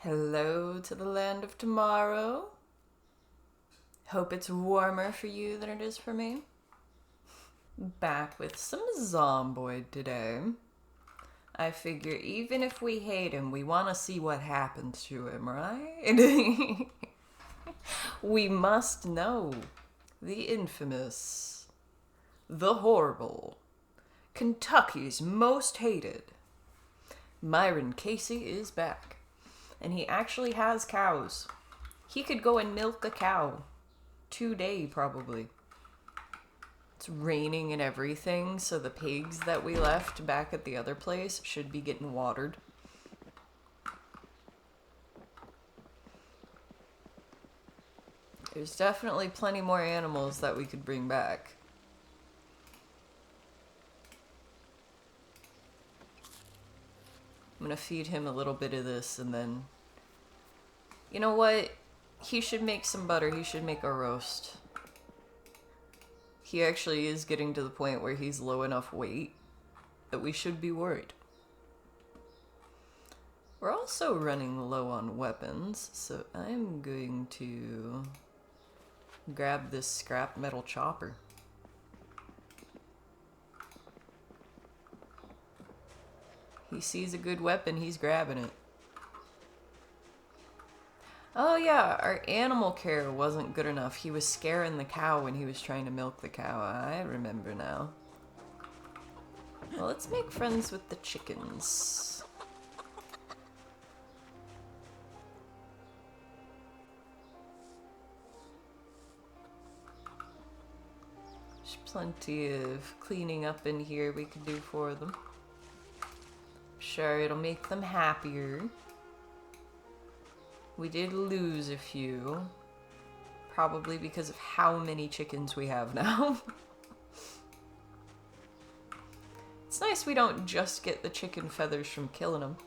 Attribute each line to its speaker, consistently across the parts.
Speaker 1: Hello to the land of tomorrow. Hope it's warmer for you than it is for me. Back with some Zomboid today. I figure even if we hate him, we want to see what happens to him, right? We must know the infamous, the horrible, Kentucky's most hated. Myron Casey is back. And he actually has cows. He could go and milk a cow today, probably. It's raining and everything, so the pigs that we left back at the other place should be getting watered. There's definitely plenty more animals that we could bring back. I'm gonna feed him a little bit of this and then... You know what? He should make some butter. He should make a roast. He actually is getting to the point where he's low enough weight that we should be worried. We're also running low on weapons, so I'm going to grab this scrap metal chopper. He sees a good weapon, he's grabbing it. Oh yeah, our animal care wasn't good enough. He was scaring the cow when he was trying to milk the cow. I remember now. Well, let's make friends with the chickens. There's plenty of cleaning up in here we could do for them. Sure, it'll make them happier. We did lose a few. Probably because of how many chickens we have now. It's nice we don't just get the chicken feathers from killing them.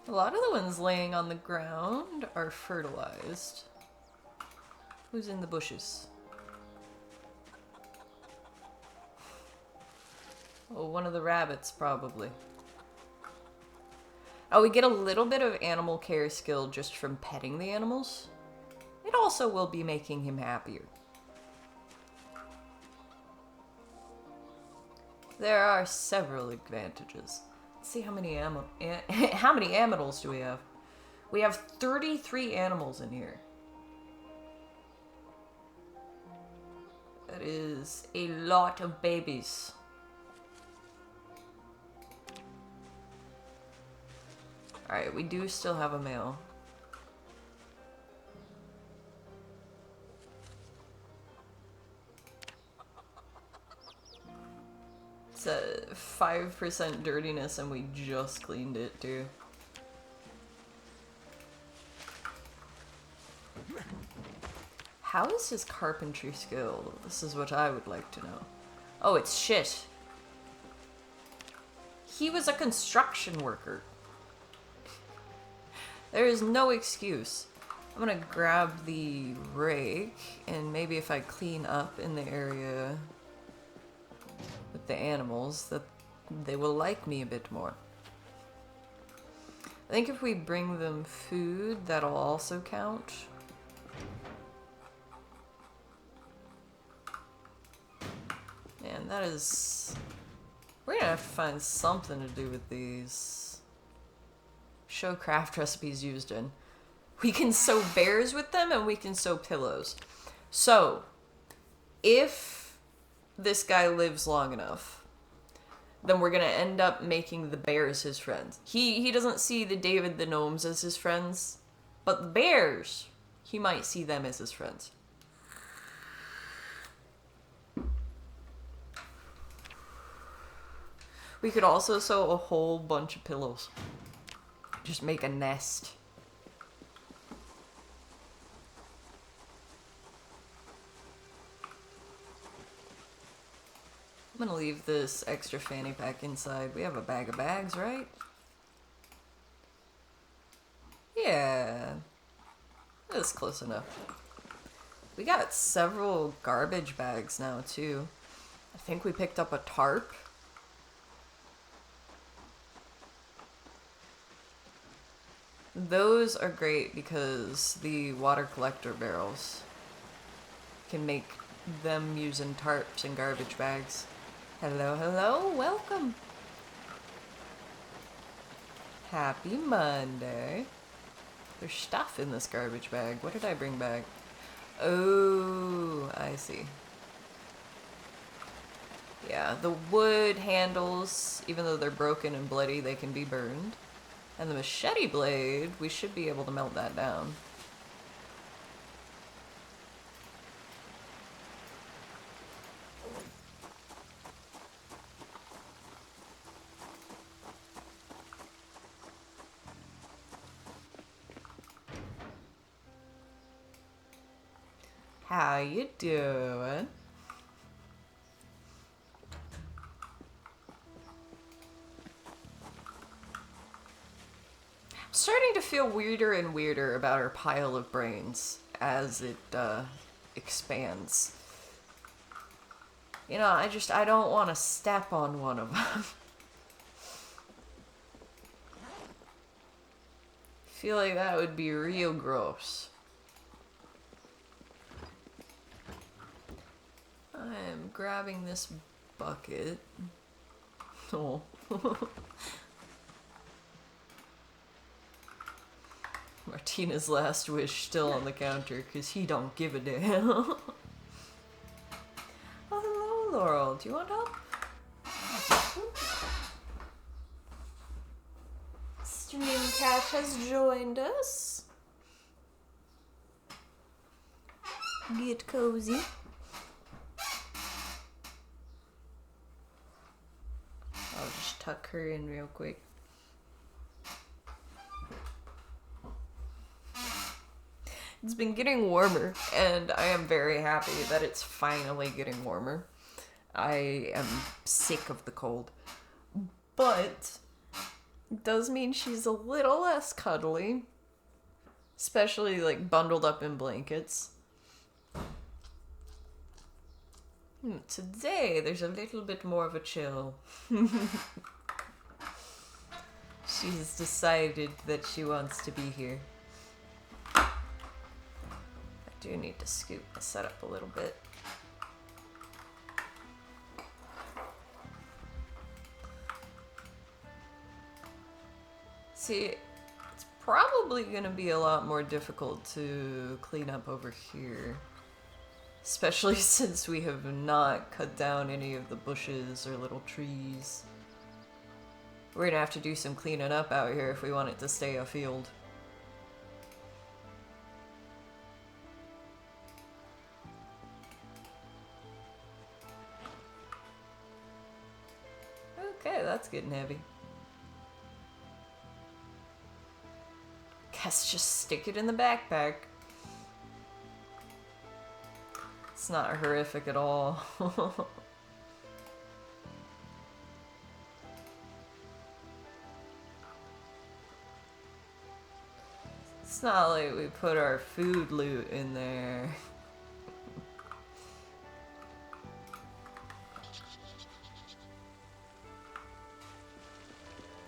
Speaker 1: A lot of the ones laying on the ground are fertilized. Who's in the bushes? Oh, one of the rabbits, probably. Oh, we get a little bit of animal care skill just from petting the animals. It also will be making him happier. There are several advantages. Let's see how many how many animals do we have? We have 33 animals in here. That is a lot of babies. Alright, we do still have a male. It's a 5% dirtiness and we just cleaned it too. How is his carpentry skill? This is what I would like to know. Oh, it's shit. He was a construction worker. There is no excuse. I'm gonna grab the rake and maybe if I clean up in the area with the animals, that they will like me a bit more. I think if we bring them food, that'll also count. Man, that is... We're gonna have to find something to do with these. Show craft recipes used in. We can sew bears with them and we can sew pillows. So, if this guy lives long enough, then we're gonna end up making the bears his friends. He doesn't see the David the Gnomes as his friends, but the bears, he might see them as his friends. We could also sew a whole bunch of pillows. Just make a nest. I'm gonna leave this extra fanny pack inside. We have a bag of bags, right? Yeah, that's close enough. We got several garbage bags now, too. I think we picked up a tarp. Those are great because the water collector barrels can make them using tarps and garbage bags. Hello, hello, welcome. Happy Monday. There's stuff in this garbage bag. What did I bring back? Oh, I see. Yeah, the wood handles, even though they're broken and bloody, they can be burned. And the machete blade, we should be able to melt that down. How you doing? I'm starting to feel weirder and weirder about our pile of brains as it expands. You know, I don't want to step on one of them. Feel like that would be real gross. I'm grabbing this bucket. Oh. Martina's last wish still on the counter because he don't give a damn. Oh, hello, Laurel. Do you want help? Stream Cat has joined us. Get cozy. I'll just tuck her in real quick. It's been getting warmer, and I am very happy that it's finally getting warmer. I am sick of the cold. But it does mean she's a little less cuddly, especially like bundled up in blankets. Today, there's a little bit more of a chill. She's decided that she wants to be here. I do need to scoop the setup a little bit. See, it's probably going to be a lot more difficult to clean up over here. Especially since we have not cut down any of the bushes or little trees. We're going to have to do some cleaning up out here if we want it to stay a field. Okay, that's getting heavy. Guess just stick it in the backpack. It's not horrific at all. It's not like we put our food loot in there.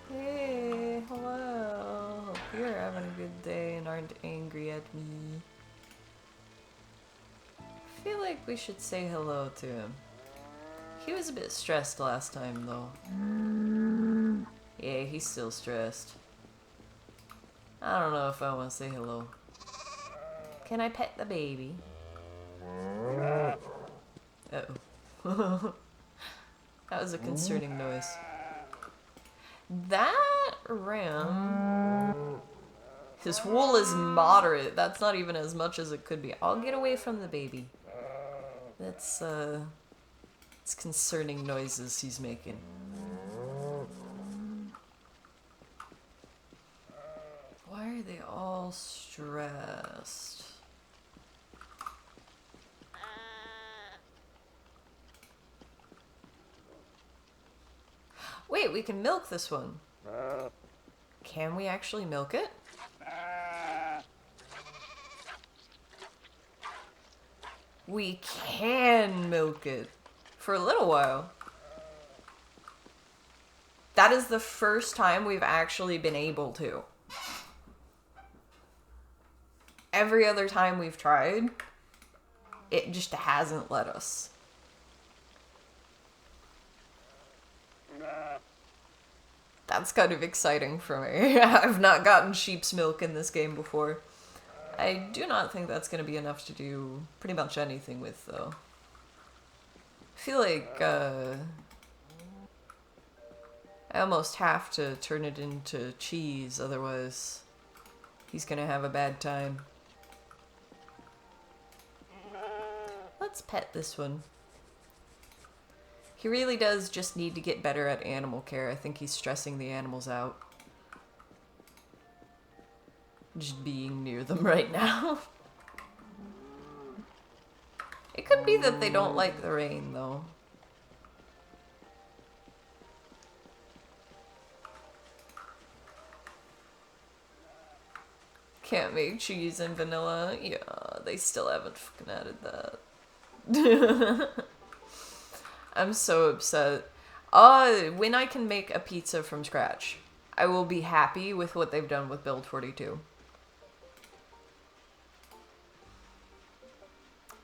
Speaker 1: Hey, hello. Hope you're having a good day and aren't angry at me. I feel like we should say hello to him. He was a bit stressed last time, though. Yeah, he's still stressed. I don't know if I want to say hello. Can I pet the baby? Uh-oh. That was a concerning noise. That ram... His wool is moderate. That's not even as much as it could be. I'll get away from the baby. That's, it's concerning noises he's making. Why are they all stressed? Wait, we can milk this one. Can we actually milk it? we can milk it for a little while. That is the first time we've actually been able to. Every other time we've tried, it just hasn't let us. That's kind of exciting for me. I've not gotten sheep's milk in this game before. I do not think that's going to be enough to do pretty much anything with, though. I feel like, I almost have to turn it into cheese, otherwise he's going to have a bad time. Let's pet this one. He really does just need to get better at animal care. I think he's stressing the animals out. Just being near them right now. It could be that they don't like the rain, though. Can't make cheese and vanilla. Yeah, they still haven't fucking added that. I'm so upset. When I can make a pizza from scratch, I will be happy with what they've done with Build 42.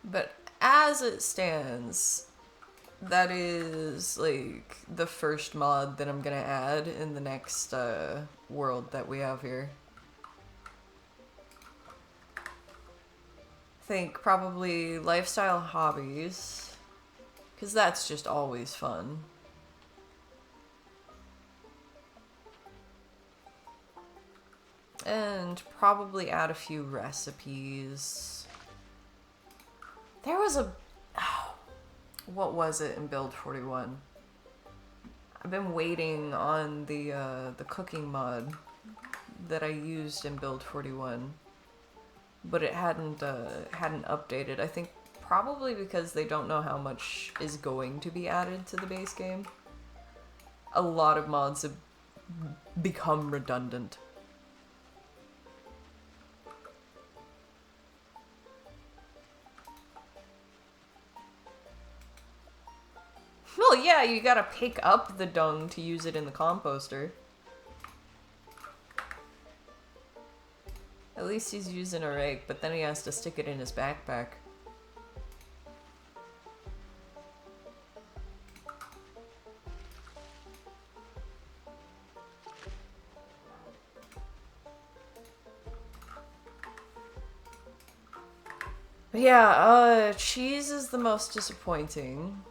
Speaker 1: But as it stands, that is, like, the first mod that I'm gonna add in the next, world that we have here. I think probably lifestyle hobbies, because that's just always fun. And probably add a few recipes. There was a... Oh, what was it in Build 41? I've been waiting on the cooking mod that I used in Build 41. But it hadn't updated. I think probably because they don't know how much is going to be added to the base game. A lot of mods have become redundant. Well, yeah, you gotta pick up the dung to use it in the composter. At least he's using a rake, but then he has to stick it in his backpack. But yeah, cheese is the most disappointing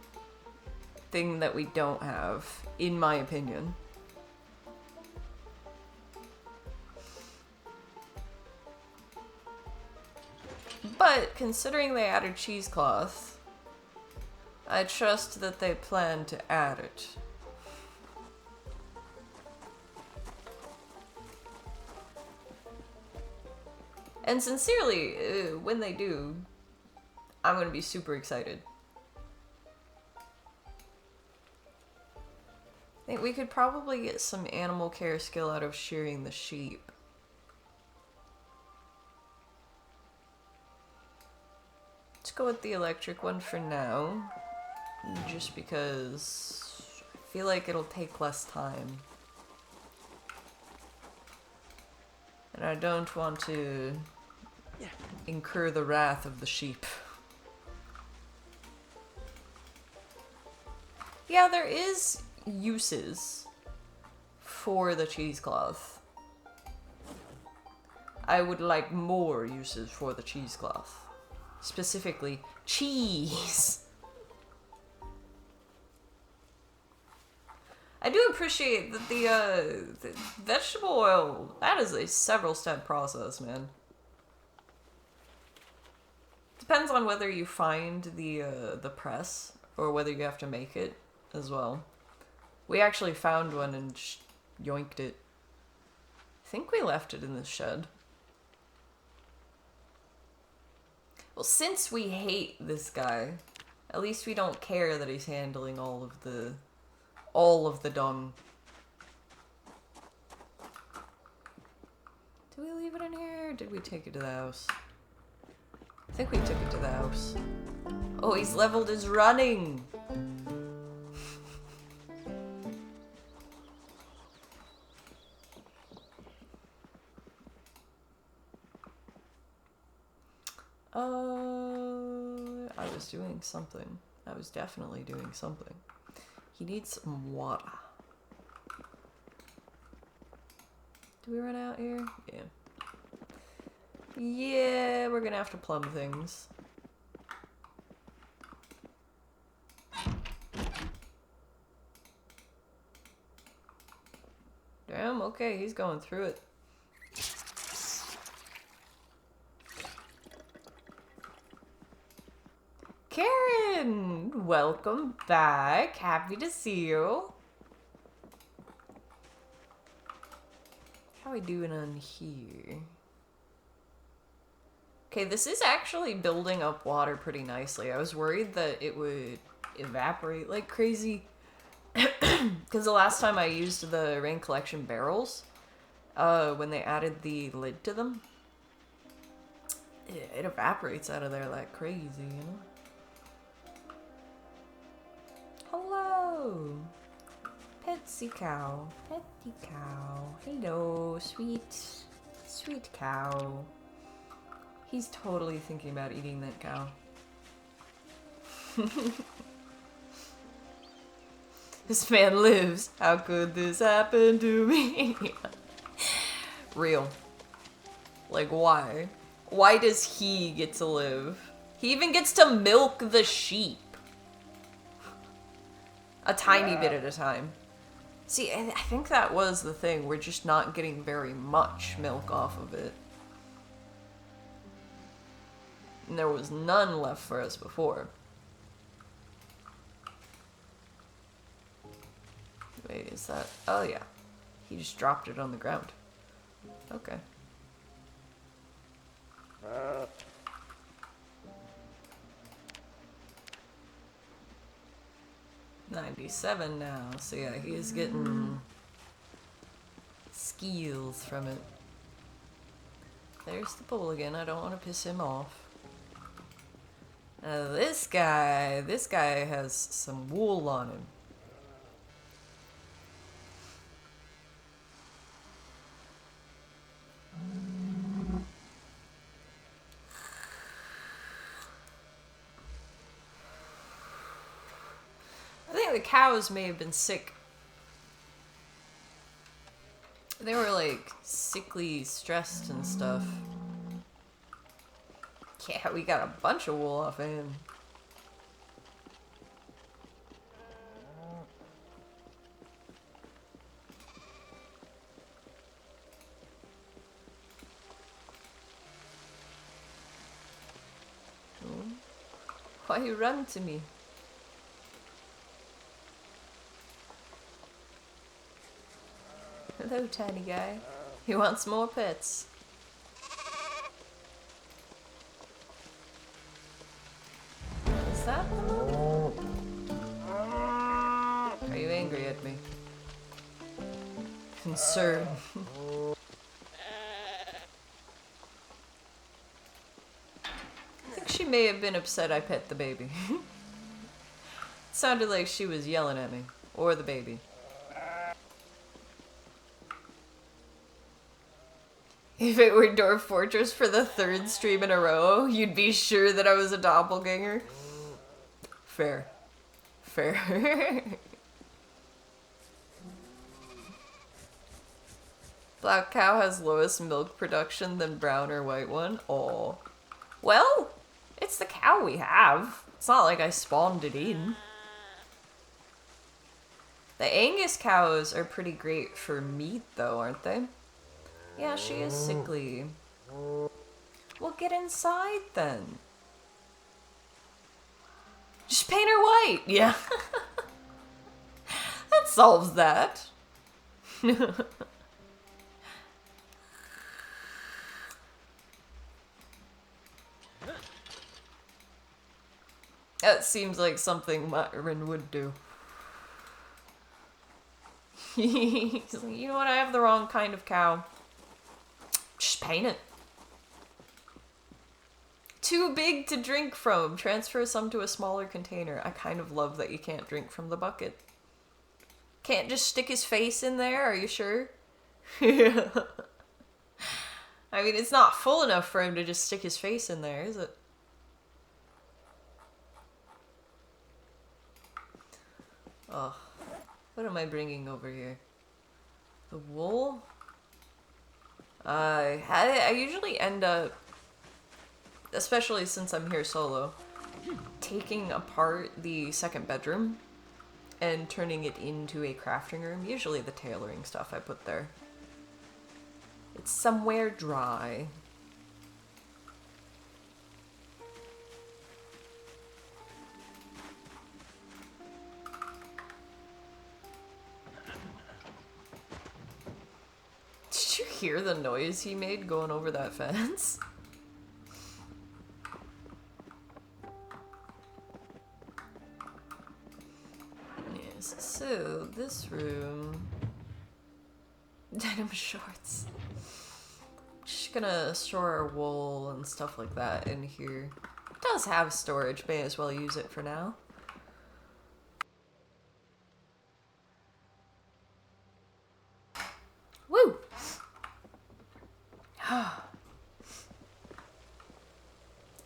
Speaker 1: thing that we don't have, in my opinion. But considering they added cheesecloth, I trust that they plan to add it. And sincerely, when they do, I'm gonna be super excited. I think we could probably get some animal care skill out of shearing the sheep. Let's go with the electric one for now, just because I feel like it'll take less time. And I don't want to incur the wrath of the sheep. Yeah, there is uses for the cheesecloth. I would like more uses for the cheesecloth. Specifically, cheese. I do appreciate that the vegetable oil, that is a several step process, man. Depends on whether you find the press or whether you have to make it as well. We actually found one and yoinked it. I think we left it in the shed. Well, since we hate this guy, at least we don't care that he's handling all of the dung. Did we leave it in here or did we take it to the house? I think we took it to the house. Oh, he's leveled his running! I was doing something. I was definitely doing something. He needs some water. Do we run out here? Yeah. Yeah, we're gonna have to plumb things. Damn, okay, he's going through it. Karen! Welcome back. Happy to see you. How are we doing on here? Okay, this is actually building up water pretty nicely. I was worried that it would evaporate like crazy. Because the last time I used the rain collection barrels, when they added the lid to them, it evaporates out of there like crazy, you know? Hello! Petsy cow. Petty cow. Hello, sweet cow. He's totally thinking about eating that cow. This man lives. How could this happen to me? Real. Like, why? Why does he get to live? He even gets to milk the sheep. A tiny bit at a time. See, I think that was the thing. We're just not getting very much milk off of it. And there was none left for us before. Wait, is that... Oh, yeah. He just dropped it on the ground. Okay. 97 now, so yeah, he is getting skills from it. There's the pool again, I don't want to piss him off. Now this guy has some wool on him. I think the cows may have been sick. They were like sickly stressed and stuff. Yeah, we got a bunch of wool off of him. Oh. Why you run to me? Hello, tiny guy. He wants more pets. Is that the one? Are you angry at me? Concerned. I think she may have been upset I pet the baby. It sounded like she was yelling at me. Or the baby. If it were Dwarf Fortress for the 3rd stream in a row, you'd be sure that I was a doppelganger. Fair. Fair. Black cow has lowest milk production than brown or white one. Oh. Well, it's the cow we have. It's not like I spawned it in. The Angus cows are pretty great for meat though, aren't they? Yeah, she is sickly. Well, get inside then. Just paint her white. Yeah. That solves that. That seems like something Myron would do. He's like, you know what, I have the wrong kind of cow. Just paint it. too big to drink from. Transfer some to a smaller container. I kind of love that you can't drink from the bucket. Can't just stick his face in there, are you sure? I mean, it's not full enough for him to just stick his face in there, is it? Oh, what am I bringing over here? The wool? I usually end up, especially since I'm here solo, taking apart the second bedroom and turning it into a crafting room. Usually the tailoring stuff I put there. It's somewhere dry. Did you hear the noise he made going over that fence? Yes, so this room... Denim shorts. Just gonna store our wool and stuff like that in here. It does have storage, may as well use it for now. Woo!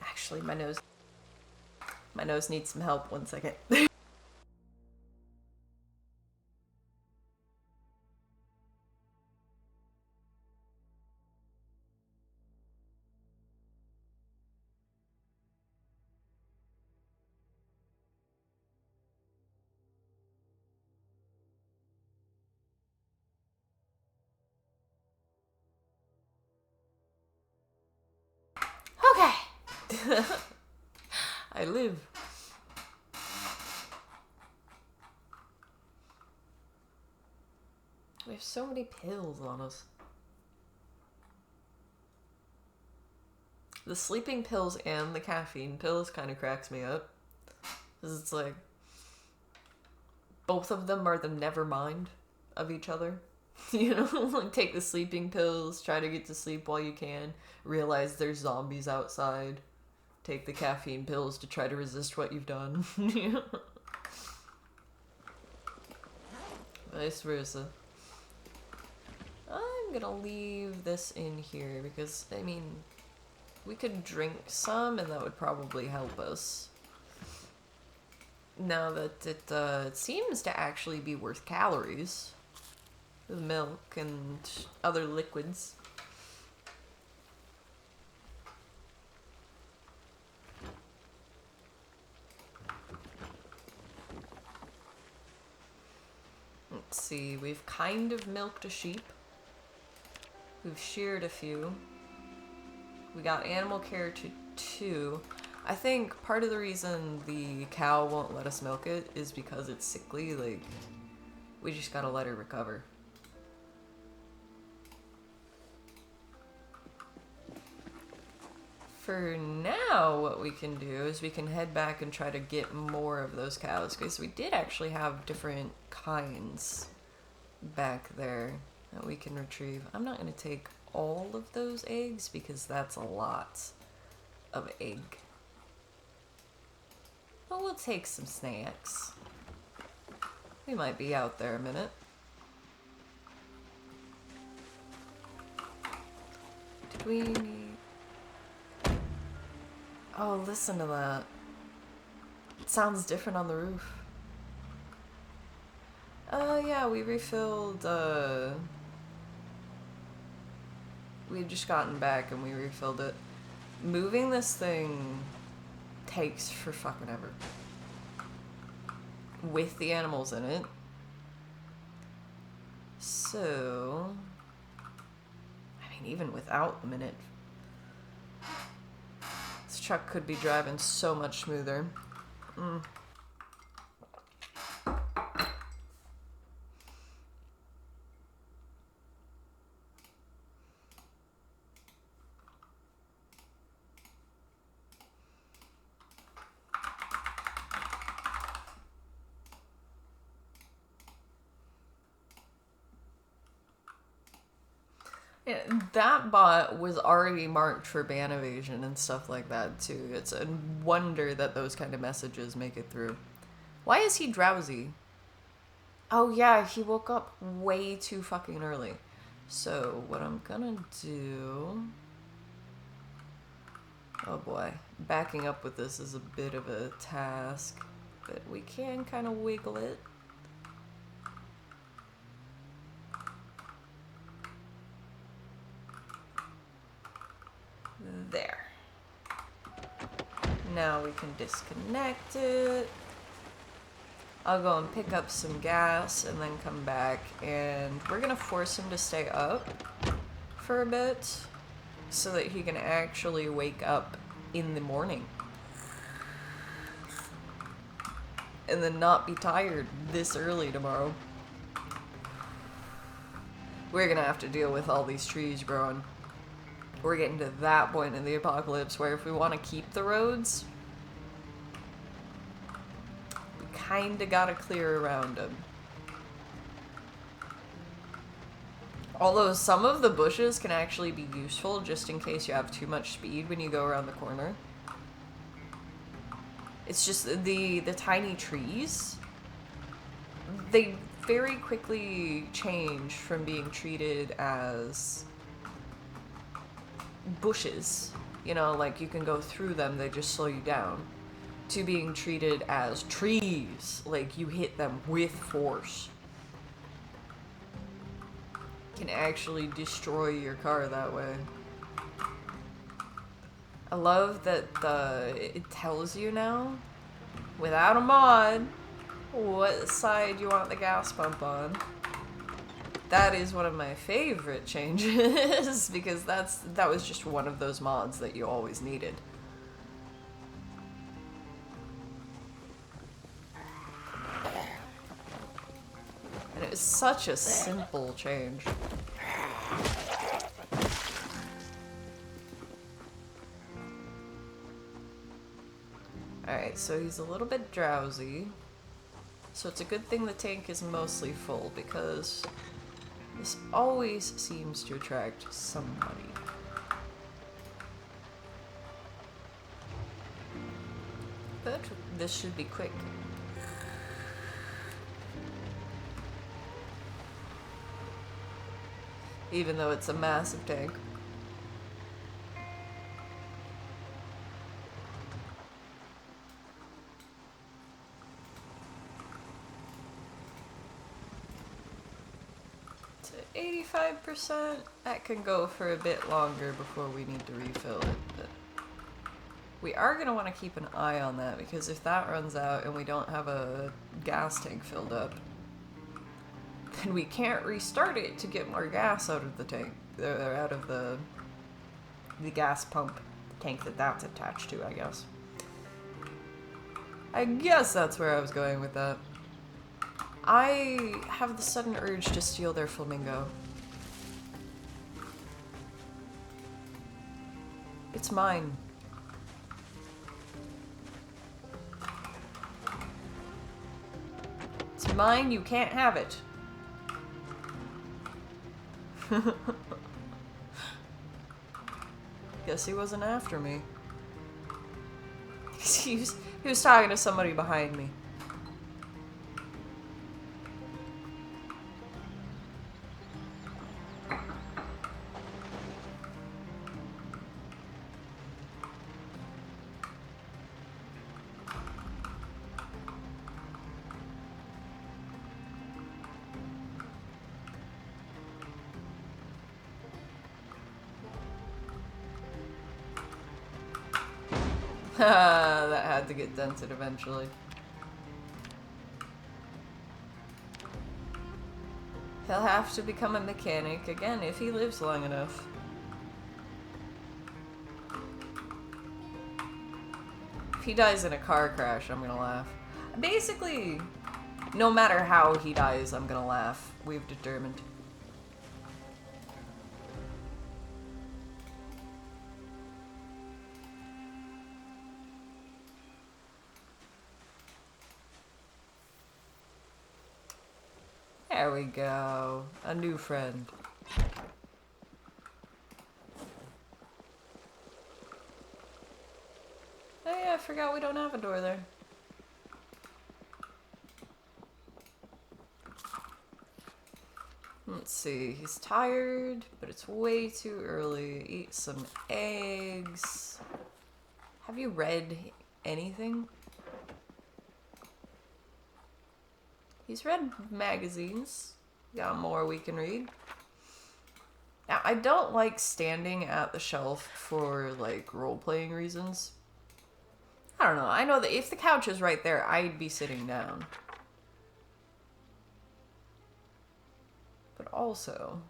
Speaker 1: Actually, my nose needs some help. 1 second. Okay. I live. We have so many pills on us. The sleeping pills and the caffeine pills kind of cracks me up. Because it's like, both of them are the never mind of each other. You know, like take the sleeping pills, try to get to sleep while you can, realize there's zombies outside. Take the caffeine pills to try to resist what you've done. Vice versa. I'm gonna leave this in here because, I mean, we could drink some and that would probably help us. Now that it seems to actually be worth calories. With milk and other liquids. Let's see, we've kind of milked a sheep. We've sheared a few. We got animal care to 2. I think part of the reason the cow won't let us milk it is because it's sickly. Like, we just gotta let her recover. For now, what we can do is we can head back and try to get more of those cows, because we did actually have different kinds back there that we can retrieve. I'm not going to take all of those eggs because that's a lot of egg. But we'll take some snacks. We might be out there a minute. Did we need... Oh, listen to that. It sounds different on the roof. Yeah, we refilled, we had just gotten back and we refilled it. Moving this thing takes for fucking ever. With the animals in it. So... I mean, even without them in it, this truck could be driving so much smoother. That bot was already marked for ban evasion and stuff like that, too. It's a wonder that those kind of messages make it through. Why is he drowsy? Oh, yeah, he woke up way too fucking early. So, what I'm gonna do... Oh boy, backing up with this is a bit of a task, but we can kind of wiggle it. There. Now we can disconnect it. I'll go and pick up some gas and then come back, and we're gonna force him to stay up for a bit so that he can actually wake up in the morning. And then not be tired this early tomorrow. We're gonna have to deal with all these trees growing. We're getting to that point in the apocalypse where if we want to keep the roads, we kinda gotta clear around them. Although some of the bushes can actually be useful just in case you have too much speed when you go around the corner. It's just the tiny trees, they very quickly change from being treated as bushes, you know, like you can go through them, they just slow you down, to being treated as trees, like you hit them with force. Can actually destroy your car that way. I love that it tells you now, without a mod, what side you want the gas pump on. That is one of my favorite changes, because that was just one of those mods that you always needed. And it was such a simple change. Alright, so he's a little bit drowsy. So it's a good thing the tank is mostly full, because this always seems to attract somebody. But this should be quick. Even though it's a massive tank. To 85%, that can go for a bit longer before we need to refill it, but we are going to want to keep an eye on that, because if that runs out and we don't have a gas tank filled up, then we can't restart it to get more gas out of the tank, or out of the gas pump tank that's attached to, I guess. I guess that's where I was going with that. I have the sudden urge to steal their flamingo. It's mine. It's mine, you can't have it. Guess he wasn't after me. He was talking to somebody behind me. That had to get dented eventually. He'll have to become a mechanic again if he lives long enough. If he dies in a car crash, I'm gonna laugh. Basically, no matter how he dies, I'm gonna laugh. We've determined. There we go. A new friend. Oh yeah, I forgot we don't have a door there. Let's see, he's tired, but it's way too early. Eat some eggs. Have you read anything? He's read magazines. Got more we can read. Now, I don't like standing at the shelf for, like, role-playing reasons. I don't know. I know that if the couch is right there, I'd be sitting down. But also...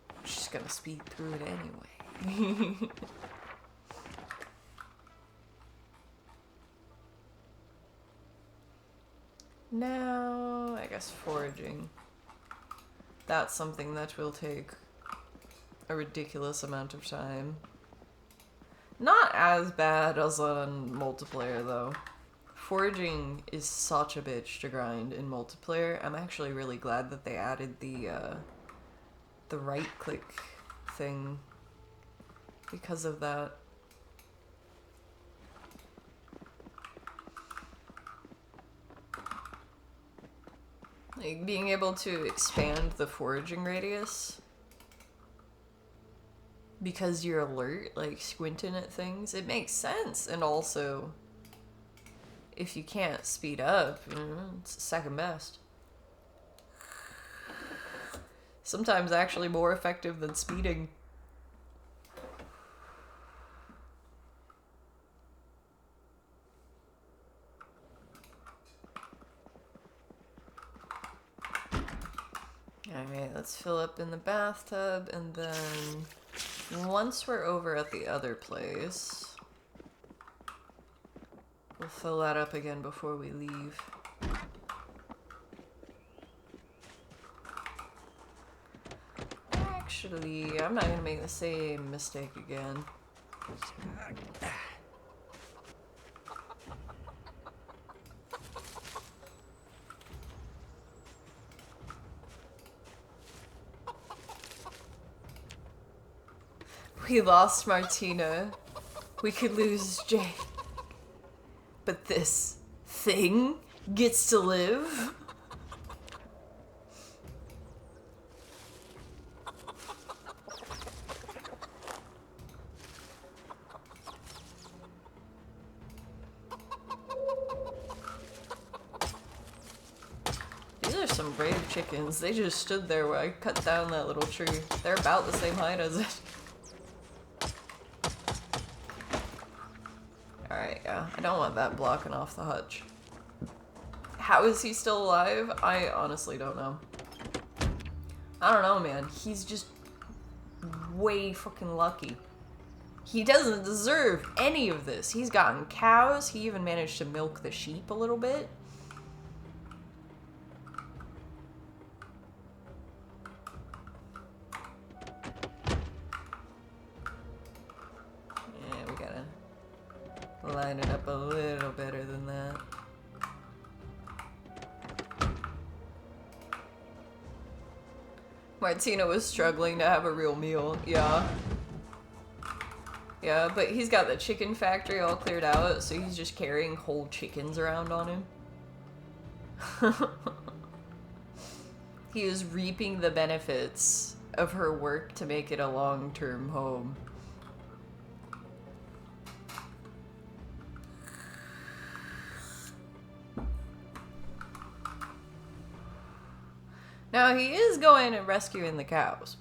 Speaker 1: I'm just gonna speed through it anyway. Now, I guess foraging. That's something that will take a ridiculous amount of time. Not as bad as on multiplayer, though. Foraging is such a bitch to grind in multiplayer. I'm actually really glad that they added the right-click thing because of that. Like, being able to expand the foraging radius because you're alert, like squinting at things, it makes sense. And also, if you can't speed up, you know, it's second best. Sometimes actually more effective than speeding. Alright, let's fill up in the bathtub, and then once we're over at the other place, we'll fill that up again before we leave. Actually, I'm not gonna make the same mistake again. We lost Martina. We could lose Jake. But this thing gets to live? These are some brave chickens. They just stood there where I cut down that little tree. They're about the same height as it. Alright, yeah. I don't want that blocking off the hutch. How is he still alive? I honestly don't know. I don't know, man. He's just way fucking lucky. He doesn't deserve any of this. He's gotten cows. He even managed to milk the sheep a little bit. Yeah, we gotta line it up a little better than that. Martina was struggling to have a real meal. Yeah. Yeah, but he's got the chicken factory all cleared out, so he's just carrying whole chickens around on him. He is reaping the benefits of her work to make it a long-term home. Now, he is going and rescuing the cows.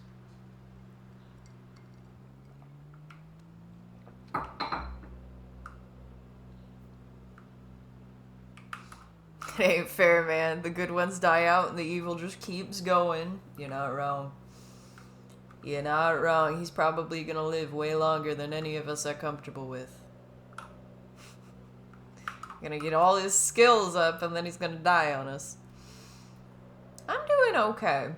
Speaker 1: It ain't fair, man. The good ones die out and the evil just keeps going. You're not wrong. You're not wrong. He's probably gonna live way longer than any of us are comfortable with. Gonna get all his skills up and then he's gonna die on us. I'm doing okay.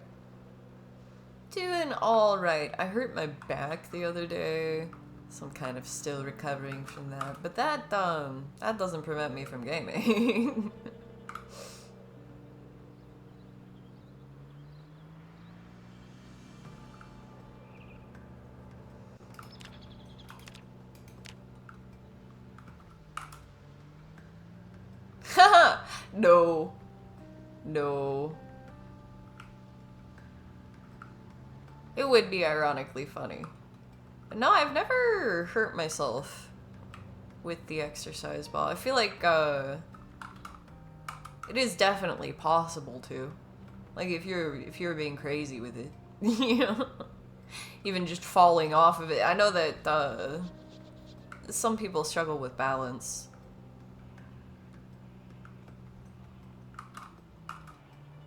Speaker 1: Doing alright. I hurt my back the other day. So I'm kind of still recovering from that. But that doesn't prevent me from gaming. No. No. It would be ironically funny. But no, I've never hurt myself with the exercise ball. I feel like, it is definitely possible to. Like, if you're being crazy with it. You know? Even just falling off of it. I know that, some people struggle with balance.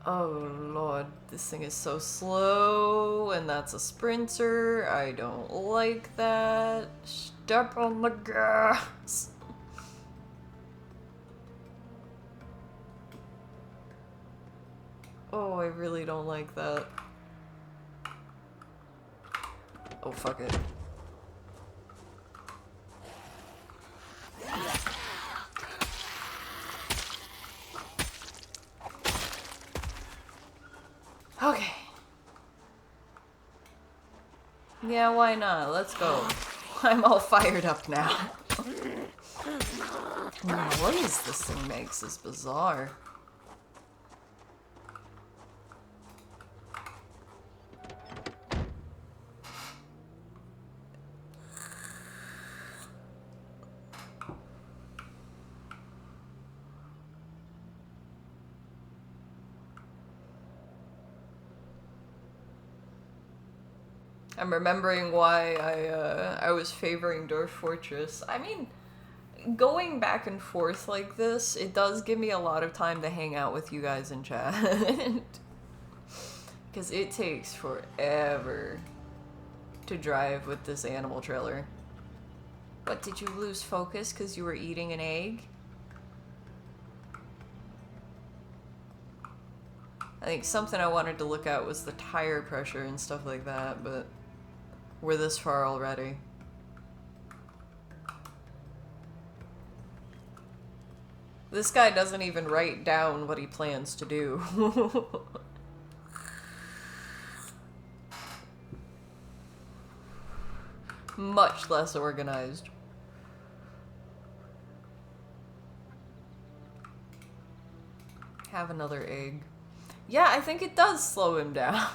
Speaker 1: Oh lord, this thing is so slow, and that's a sprinter. I don't like that. Step on the gas. Oh, I really don't like that. Oh, fuck it. Okay. Yeah, why not? Let's go. I'm all fired up now. The noise this thing makes is bizarre. I'm remembering why I was favoring Dwarf Fortress. I mean, going back and forth like this, it does give me a lot of time to hang out with you guys in chat. Because it takes forever to drive with this animal trailer. What, did you lose focus because you were eating an egg? I think something I wanted to look at was the tire pressure and stuff like that, but we're this far already. This guy doesn't even write down what he plans to do. Much less organized. Have another egg. Yeah, I think it does slow him down.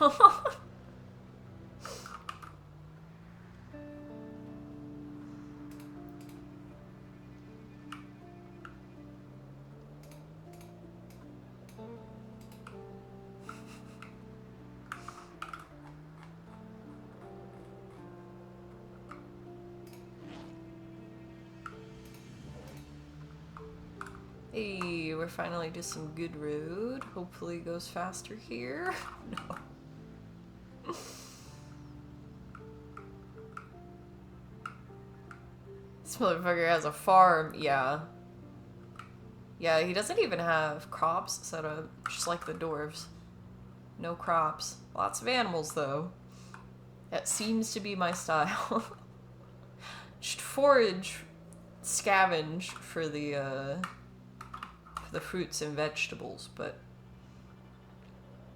Speaker 1: Hey, we're finally to some good road. Hopefully it goes faster here. No. This motherfucker has a farm, yeah. Yeah, he doesn't even have crops set up, just like the dwarves. No crops. Lots of animals, though. That seems to be my style. Just forage, scavenge for the fruits and vegetables, but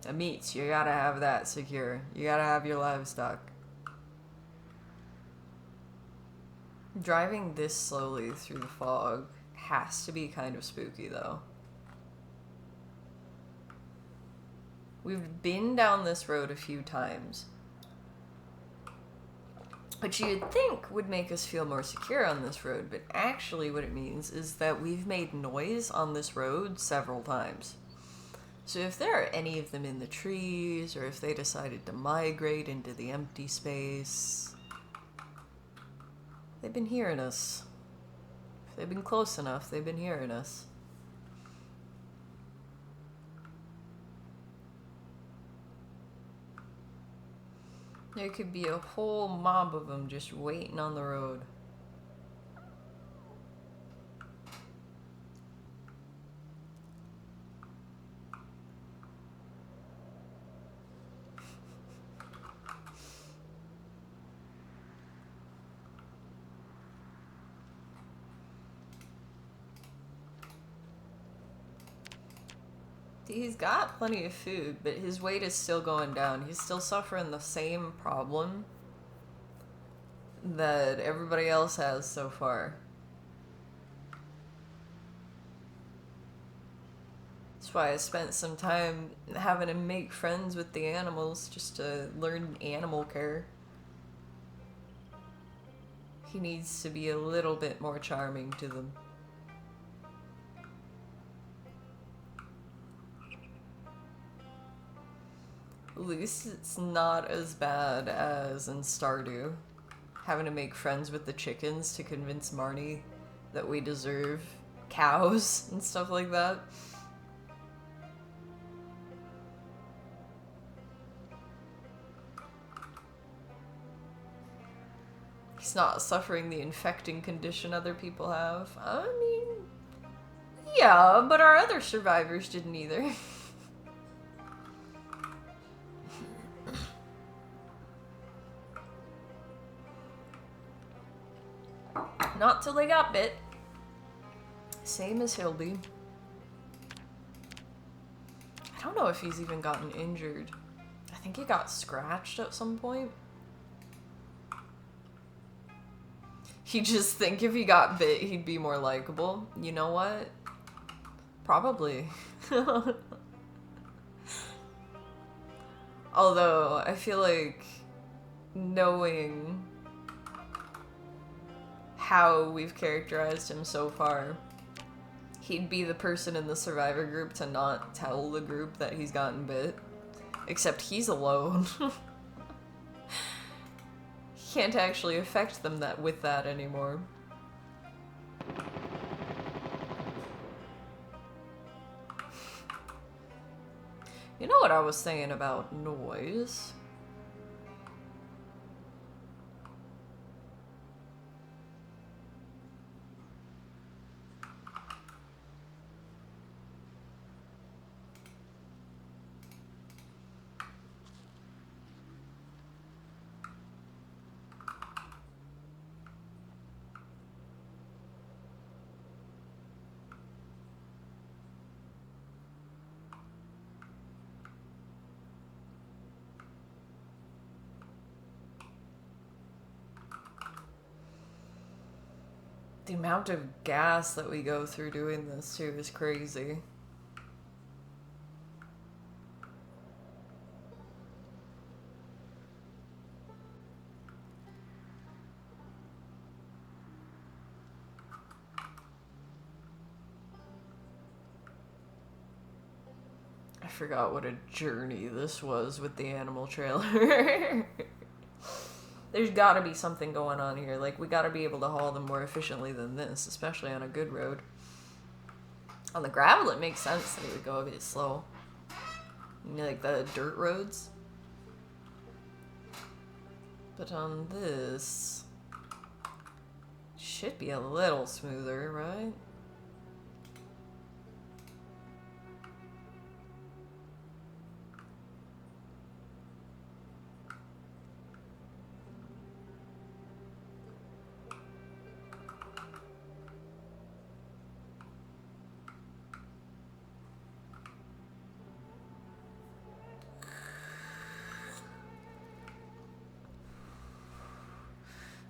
Speaker 1: the meats, you gotta have that secure. You gotta have your livestock. Driving this slowly through the fog has to be kind of spooky, though. We've been down this road a few times, which you'd think would make us feel more secure on this road, but actually what it means is that we've made noise on this road several times. So if there are any of them in the trees, or if they decided to migrate into the empty space, they've been hearing us. If they've been close enough, they've been hearing us. There could be a whole mob of them just waiting on the road. He's got plenty of food, but his weight is still going down. He's still suffering the same problem that everybody else has so far. why I spent some time having to make friends with the animals, just to learn animal care. He needs to be a little bit more charming to them. At least it's not as bad as in Stardew. Having to make friends with the chickens to convince Marnie that we deserve cows and stuff like that. He's not suffering the infecting condition other people have. I mean, yeah, but our other survivors didn't either. Not till they got bit. Same as Hildy. I don't know if he's even gotten injured. I think he got scratched at some point. You just think if he got bit, he'd be more likable. You know what? Probably. Although, I feel like knowing how we've characterized him so far, he'd be the person in the survivor group to not tell the group that he's gotten bit. Except he's alone. He can't actually affect them with that anymore. You know what I was saying about noise? The amount of gas that we go through doing this too is crazy. I forgot what a journey this was with the animal trailer. There's gotta be something going on here. Like, we gotta be able to haul them more efficiently than this, especially on a good road. On the gravel, it makes sense that it would go a bit slow. You know, like the dirt roads. But on this, should be a little smoother, right?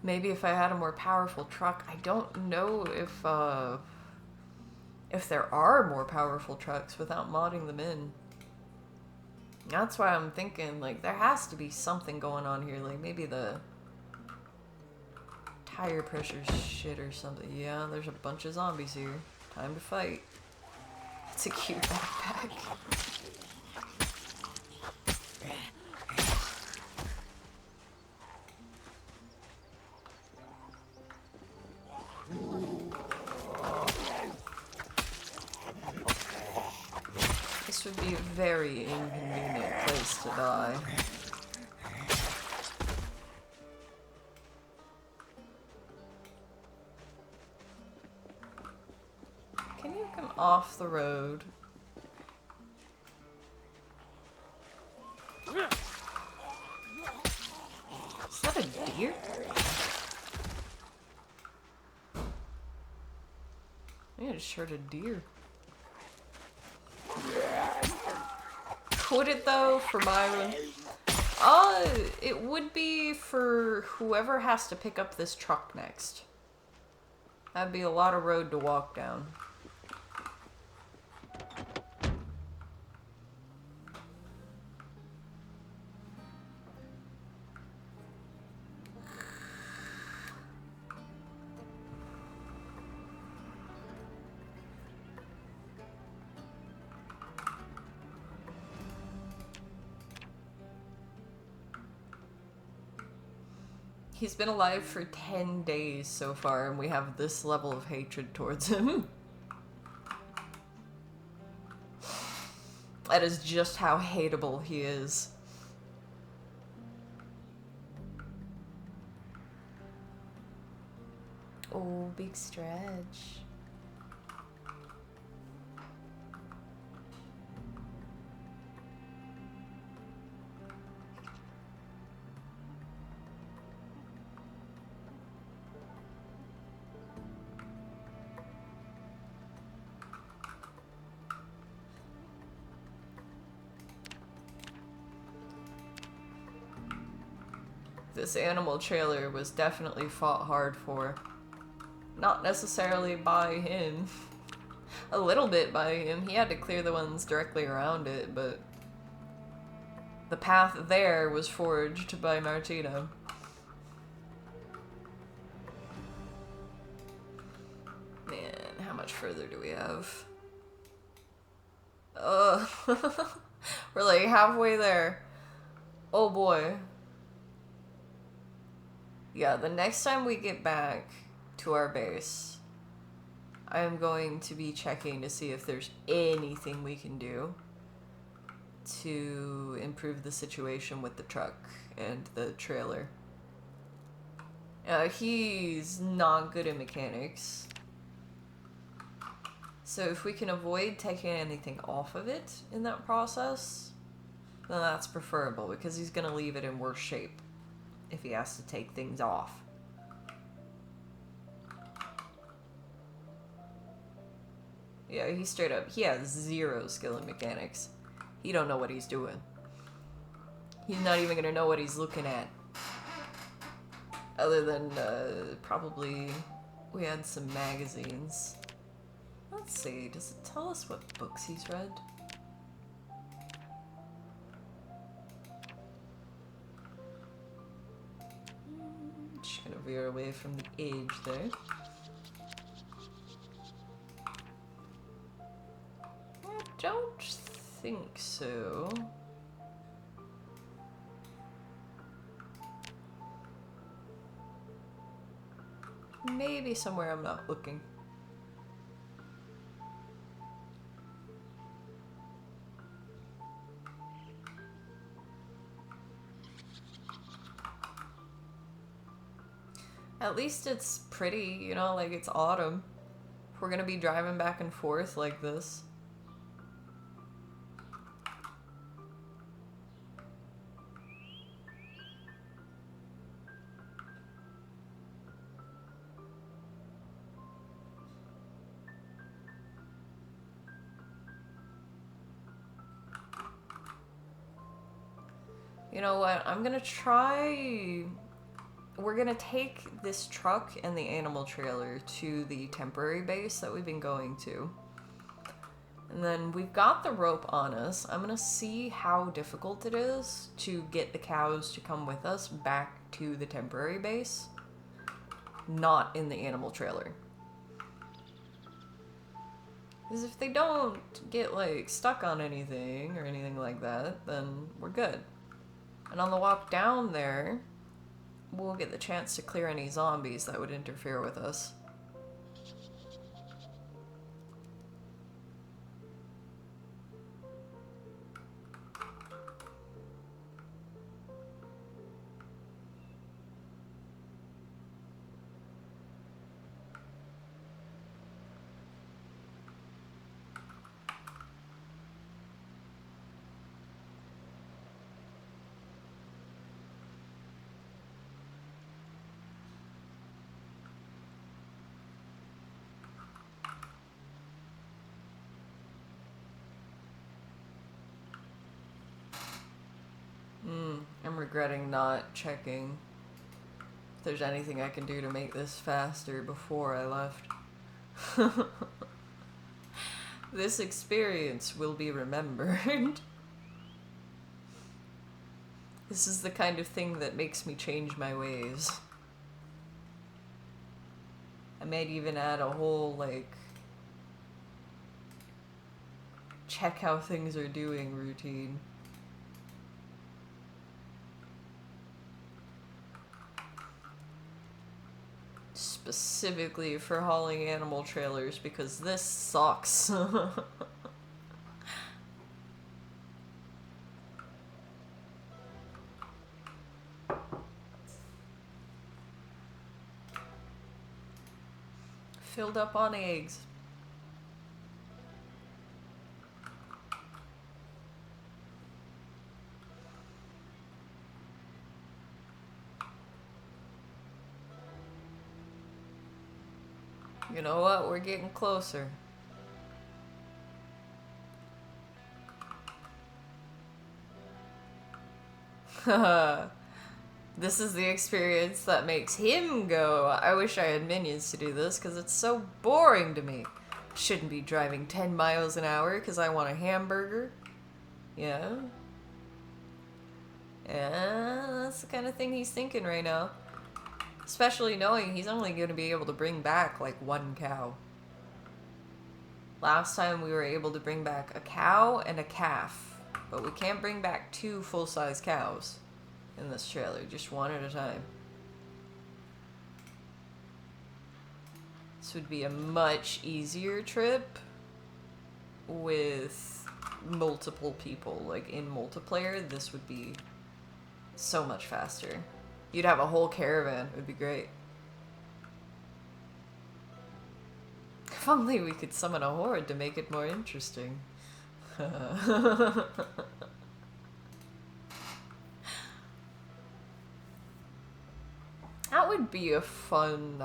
Speaker 1: Maybe if I had a more powerful truck. I don't know if there are more powerful trucks without modding them in. That's why I'm thinking, like, there has to be something going on here. Like, maybe the tire pressure shit or something. Yeah, there's a bunch of zombies here. Time to fight. It's a cute backpack. This would be a very inconvenient place to die. Can you come off the road? Is that a deer? I just heard a deer. Could it though, for Byron? It would be for whoever has to pick up this truck next. That'd be a lot of road to walk down. He's been alive for 10 days so far, and we have this level of hatred towards him. That is just how hateable he is. Oh, big stretch. This animal trailer was definitely fought hard for. Not necessarily by him. A little bit by him. He had to clear the ones directly around it, but the path there was forged by Martino. Man, how much further do we have? We're like halfway there. Oh boy. Yeah, the next time we get back to our base, I am going to be checking to see if there's anything we can do to improve the situation with the truck and the trailer. He's not good at mechanics. So if we can avoid taking anything off of it in that process, then that's preferable, because he's going to leave it in worse shape if he has to take things off. Yeah, he straight up, he has zero skill in mechanics. He don't know what he's doing. He's not even gonna know what he's looking at. Other than, probably, we had some magazines. Let's see, does it tell us what books he's read? Just gonna veer away from the edge there. I don't think so. Maybe somewhere I'm not looking. At least it's pretty, you know, like it's autumn. If we're gonna be driving back and forth like this. You know what, I'm gonna try... We're gonna take this truck and the animal trailer to the temporary base that we've been going to. And then we've got the rope on us. I'm gonna see how difficult it is to get the cows to come with us back to the temporary base. Not in the animal trailer. Because if they don't get, like, stuck on anything or anything like that, then we're good. And on the walk down there, we'll get the chance to clear any zombies that would interfere with us. I'm regretting not checking if there's anything I can do to make this faster before I left. This experience will be remembered. This is the kind of thing that makes me change my ways. I might even add a whole, like, check how things are doing routine. specifically for hauling animal trailers because this sucks. Filled up on eggs. You know what? We're getting closer. This is the experience that makes him go, I wish I had minions to do this because it's so boring to me. Shouldn't be driving 10 miles an hour because I want a hamburger. Yeah. Yeah, that's the kind of thing he's thinking right now. Especially knowing he's only going to be able to bring back like one cow. Last time we were able to bring back a cow and a calf. But we can't bring back 2 full-size cows in this trailer, just one at a time. This would be a much easier trip with multiple people. Like in multiplayer, this would be so much faster. You'd have a whole caravan. It would be great. If only we could summon a horde to make it more interesting. That would be a fun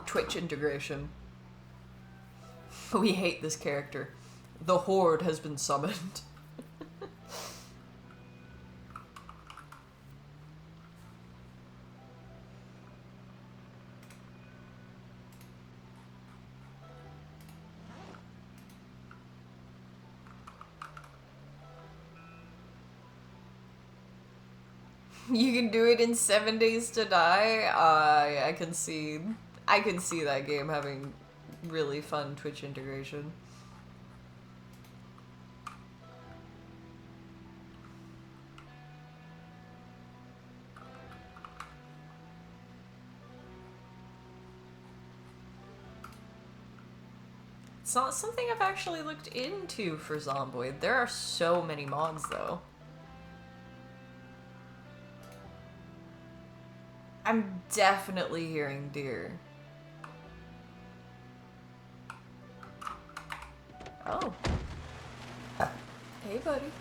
Speaker 1: Twitch integration. We hate this character. The horde has been summoned. You can do it in 7 Days to Die. I can see that game having really fun Twitch integration. It's not something I've actually looked into for Zomboid. There are so many mods though. I'm definitely hearing deer. Oh. Hey, buddy.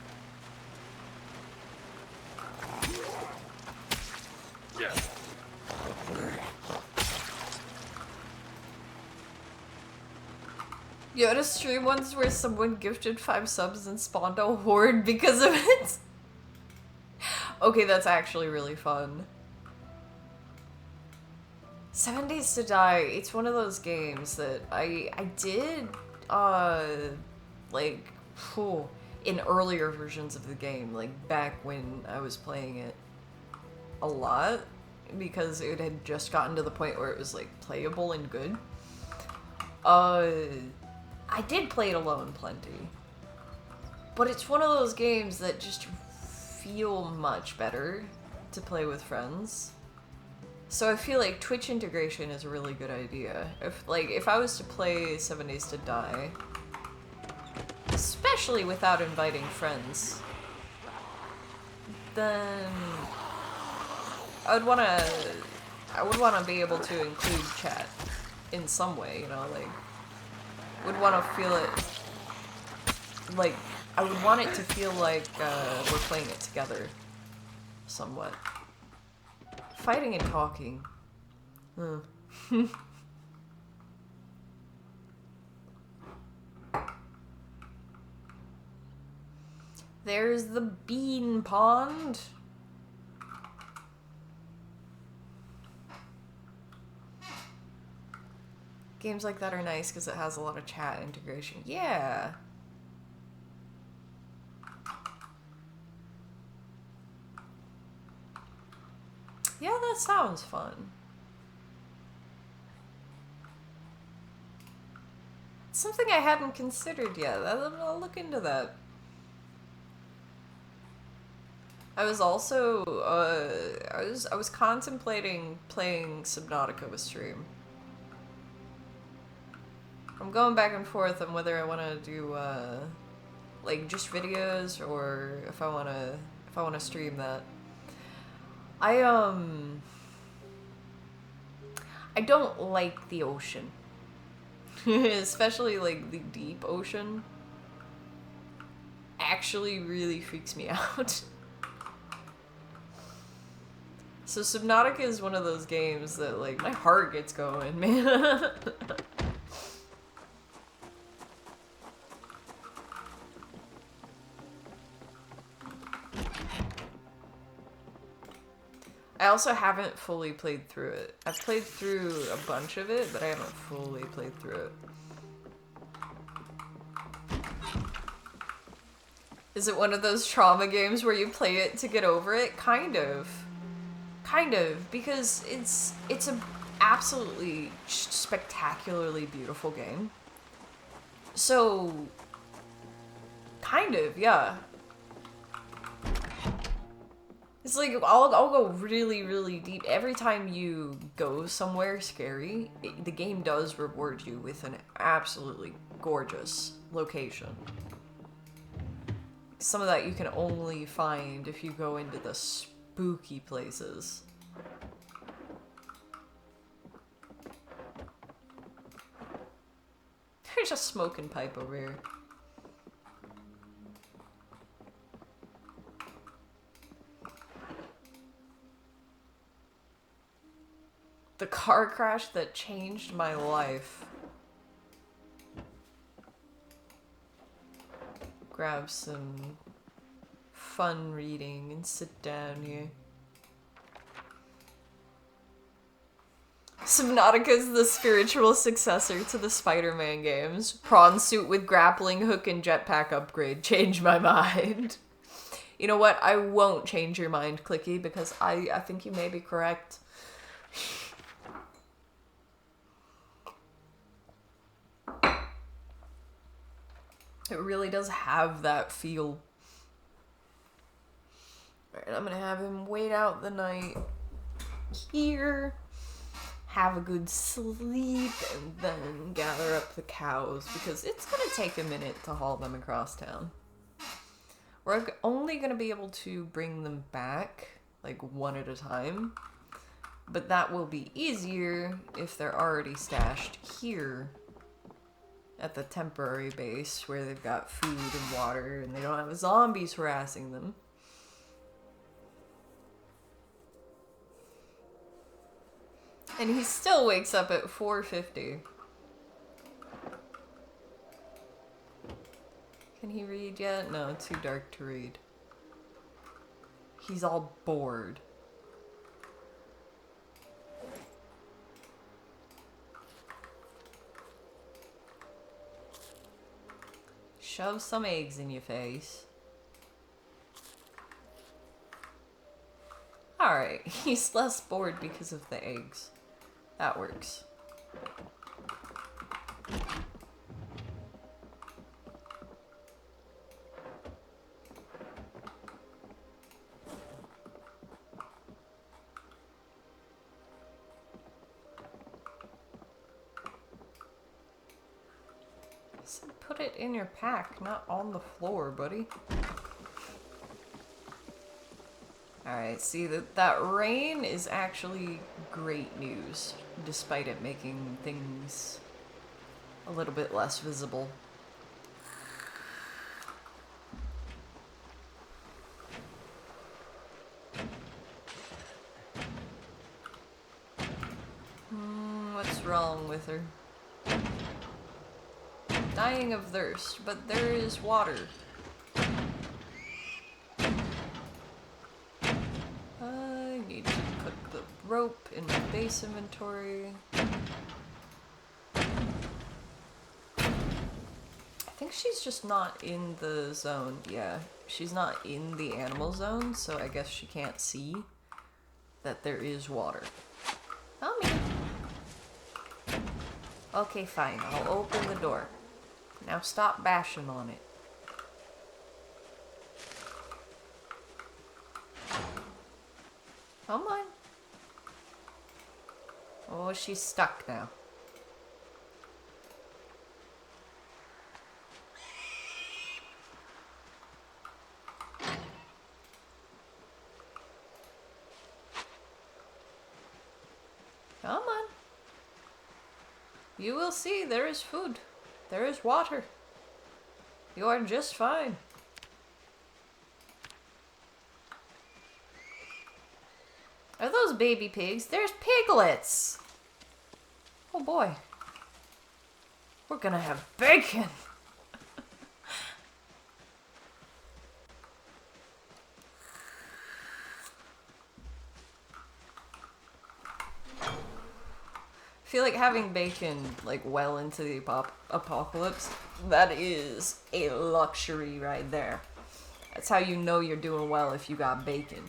Speaker 1: You had a stream once where someone gifted 5 subs and spawned a horde because of it? Okay, that's actually really fun. 7 Days to Die, it's one of those games that I did, like, in earlier versions of the game, like, back when I was playing it a lot, because it had just gotten to the point where it was, like, playable and good. I did play it alone plenty, but it's one of those games that just feel much better to play with friends. So I feel like Twitch integration is a really good idea. If I was to play 7 Days to Die, especially without inviting friends, then I would wanna be able to include chat in some way, you know, like, would wanna feel it, like, I would want it to feel like, we're playing it together, somewhat. Fighting and talking. There's the bean pond. Games like that are nice because it has a lot of chat integration. Yeah. Yeah, that sounds fun. It's something I hadn't considered yet. I'll look into that. I was also, I was contemplating playing Subnautica with stream. I'm going back and forth on whether I want to do, like, just videos, or if I want to stream that. I don't like the ocean. Especially, like, the deep ocean. Actually really freaks me out. So Subnautica is one of those games that, like, my heart gets going, man. I also haven't fully played through it. I've played through a bunch of it, but I haven't fully played through it. Is it one of those trauma games where you play it to get over it? Kind of. Kind of, because it's a absolutely spectacularly beautiful game. So, kind of, yeah. It's like, I'll go really, really deep. Every time you go somewhere scary, the game does reward you with an absolutely gorgeous location. Some of that you can only find if you go into the spooky places. There's a smoking pipe over here. The car crash that changed my life. Grab some fun reading and sit down here. Subnautica is the spiritual successor to the Spider-Man games. Prawn suit with grappling hook and jetpack upgrade. Change my mind. You know what? I won't change your mind, Clicky, because I think you may be correct. It really does have that feel. Alright, I'm gonna have him wait out the night here, have a good sleep, and then gather up the cows, because it's gonna take a minute to haul them across town. We're only gonna be able to bring them back, like, one at a time, but that will be easier if they're already stashed here at the temporary base where they've got food and water and they don't have zombies harassing them. And he still wakes up at 4:50. Can he read yet? No, too dark to read. He's all bored. Shove some eggs in your face. Alright, he's less bored because of the eggs. That works. So put it in your pack, not on the floor, buddy. Alright, see, that rain is actually great news, despite it making things a little bit less visible. What's wrong with her? Dying of thirst, but there is water. I need to put the rope in my base inventory. I think she's just not in the zone. Yeah, she's not in the animal zone, so I guess she can't see that there is water. Oh, me. Okay, fine. I'll open the door. Now stop bashing on it. Come on. Oh, she's stuck now. Come on. You will see there is food. There is water. You are just fine. Are those baby pigs? There's piglets! Oh boy. We're gonna have bacon! I feel like having bacon, like, well into the apocalypse, that is a luxury right there. That's how you know you're doing well, if you got bacon.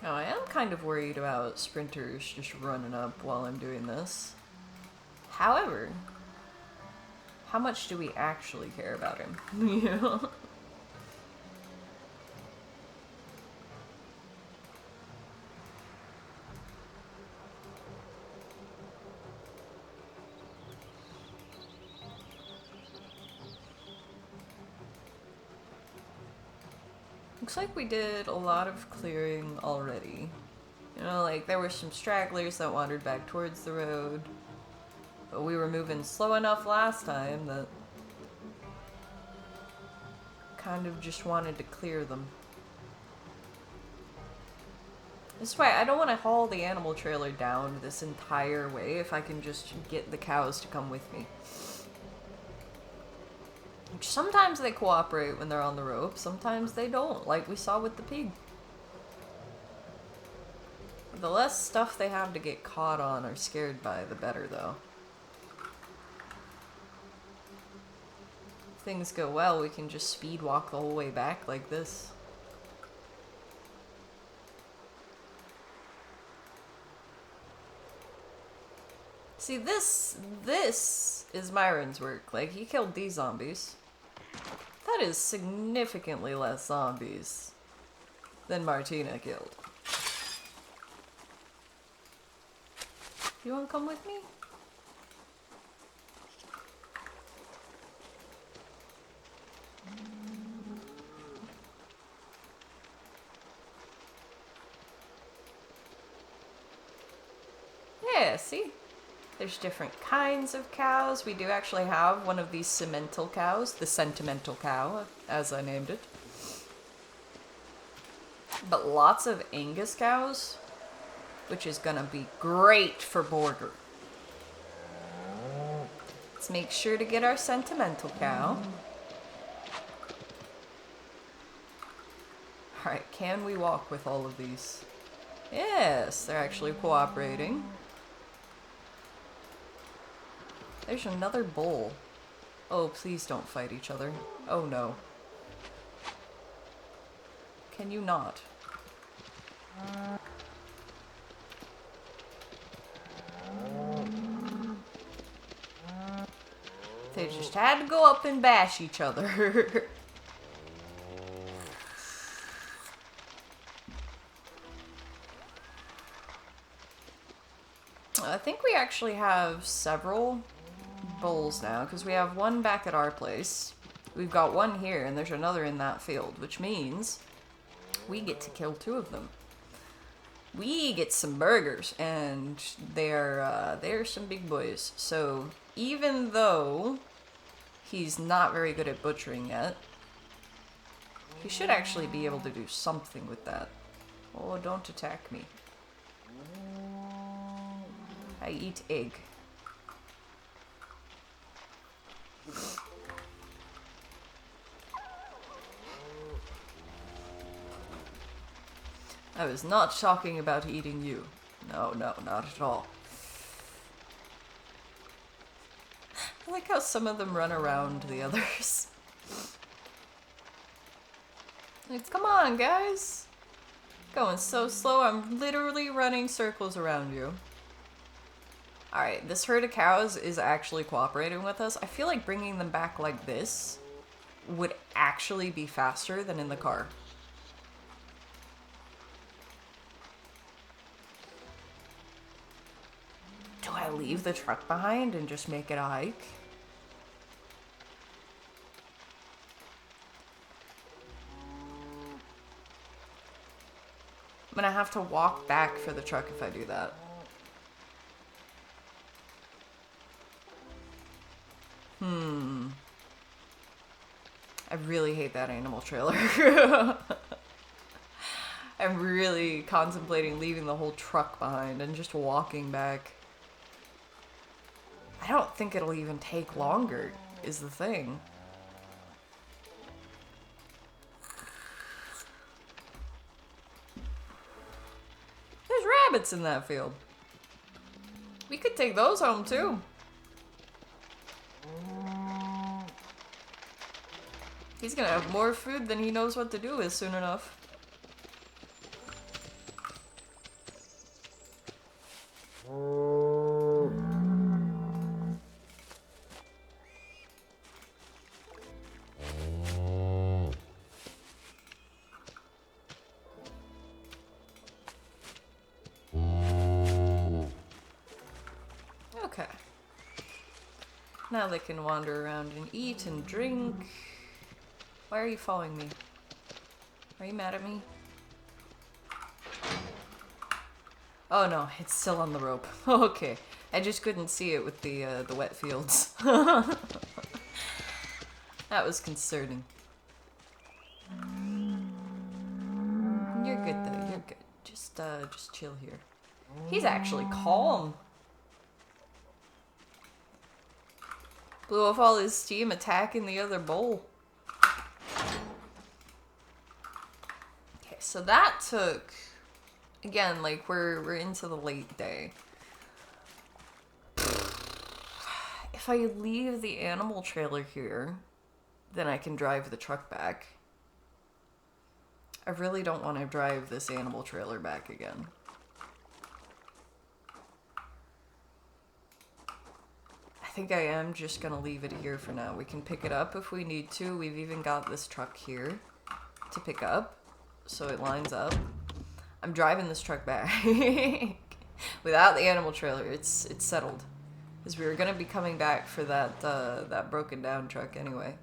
Speaker 1: Now, I am kind of worried about sprinters just running up while I'm doing this. However, how much do we actually care about him? You know? Looks like we did a lot of clearing already. You know, like, there were some stragglers that wandered back towards the road. But we were moving slow enough last time that kind of just wanted to clear them. This is why I don't want to haul the animal trailer down this entire way if I can just get the cows to come with me. Sometimes they cooperate when they're on the rope, sometimes they don't, like we saw with the pig. The less stuff they have to get caught on or scared by, the better, though. If things go well, we can just speed walk the whole way back like this. See, this is Myron's work. Like, he killed these zombies. That is significantly less zombies than Martina killed. You wanna come with me? Yeah, see? There's different kinds of cows. We do actually have one of these cemental cows, the sentimental cow, as I named it. But lots of Angus cows, which is gonna be great for Border. Let's make sure to get our sentimental cow. Alright, can we walk with all of these? Yes, they're actually cooperating. There's another bull. Oh, please don't fight each other. Oh no. Can you not? They just had to go up and bash each other. I think we actually have several bulls now, because we have one back at our place. We've got one here, and there's another in that field, which means we get to kill 2 of them. We get some burgers, and they're some big boys. So even though he's not very good at butchering yet, he should actually be able to do something with that. Oh, don't attack me. I eat egg. I was not talking about eating you. No, not at all. I like how some of them run around the others. Like, come on, guys. Going so slow, I'm literally running circles around you. Alright, this herd of cows is actually cooperating with us. I feel like bringing them back like this would actually be faster than in the car. Do I leave the truck behind and just make it a hike? I'm gonna have to walk back for the truck if I do that. I really hate that animal trailer. I'm really contemplating leaving the whole truck behind and just walking back. I don't think it'll even take longer, is the thing. There's rabbits in that field. We could take those home too. He's gonna have more food than he knows what to do with soon enough. Okay. Now they can wander around and eat and drink. Why are you following me? Are you mad at me? Oh no, it's still on the rope. Okay, I just couldn't see it with the wet fields. That was concerning. You're good though. You're good. Just chill here. He's actually calm. Blew off all his steam attacking the other bull. Okay, so that took, again, like we're into the late day. If I leave the animal trailer here, then I can drive the truck back. I really don't want to drive this animal trailer back again. I think I am just gonna leave it here for now. We can pick it up if we need to. We've even got this truck here to pick up, so it lines up. I'm driving this truck back without the animal trailer. It's settled, because we were gonna be coming back for that broken down truck anyway.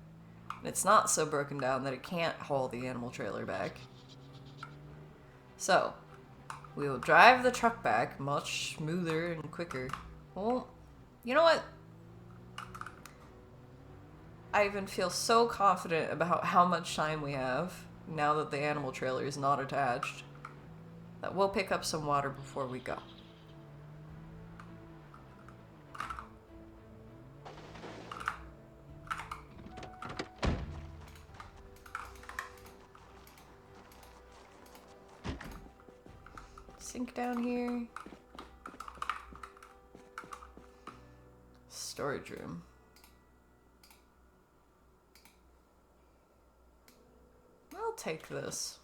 Speaker 1: And it's not so broken down that it can't haul the animal trailer back. So we will drive the truck back much smoother and quicker. Well, you know what? I even feel so confident about how much time we have now that the animal trailer is not attached that we'll pick up some water before we go. Sink down here. Storage room. I'll take this.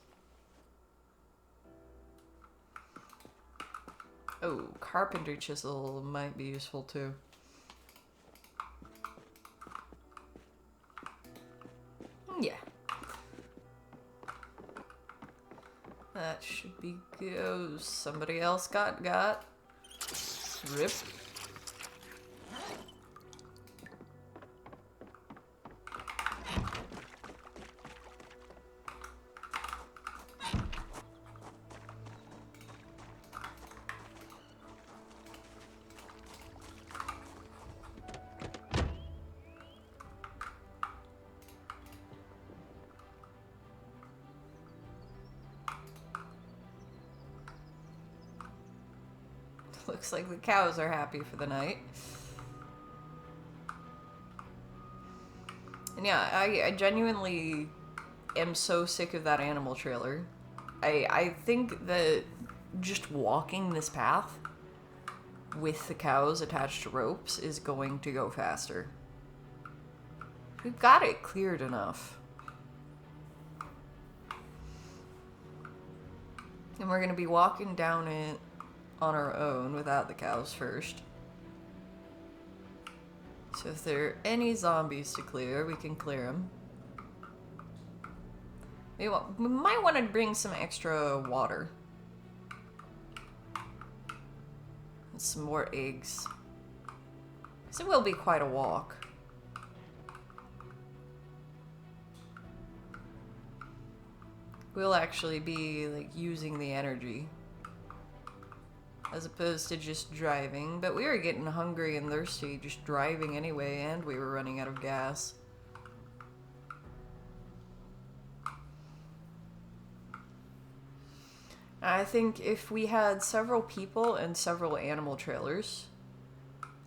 Speaker 1: Oh, carpenter chisel might be useful too. Yeah. That should be good. Oh, somebody else got. Rip. Looks like the cows are happy for the night. And yeah, I genuinely am so sick of that animal trailer. I think that just walking this path with the cows attached to ropes is going to go faster. We've got it cleared enough. And we're going to be walking down it on our own without the cows first. So if there are any zombies to clear, we can clear them. We might want to bring some extra water. And some more eggs. So it will be quite a walk. We'll actually be like using the energy as opposed to just driving. But we were getting hungry and thirsty just driving anyway, and we were running out of gas. I think if we had several people and several animal trailers,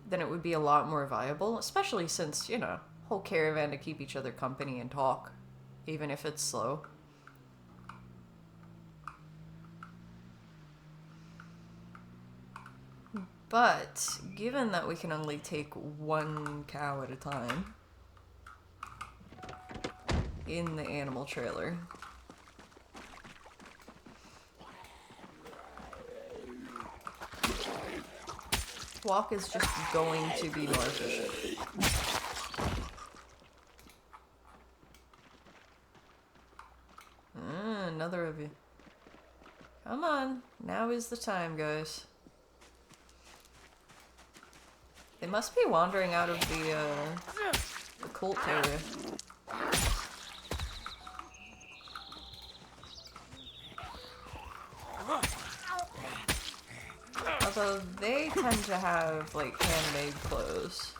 Speaker 1: then it would be a lot more viable, especially since, you know, whole caravan to keep each other company and talk, even if it's slow. But given that we can only take one cow at a time in the animal trailer, walk is just going to be more efficient. Another of you. Come on, now is the time, guys. They must be wandering out of the cult area. Although they tend to have, like, handmade clothes.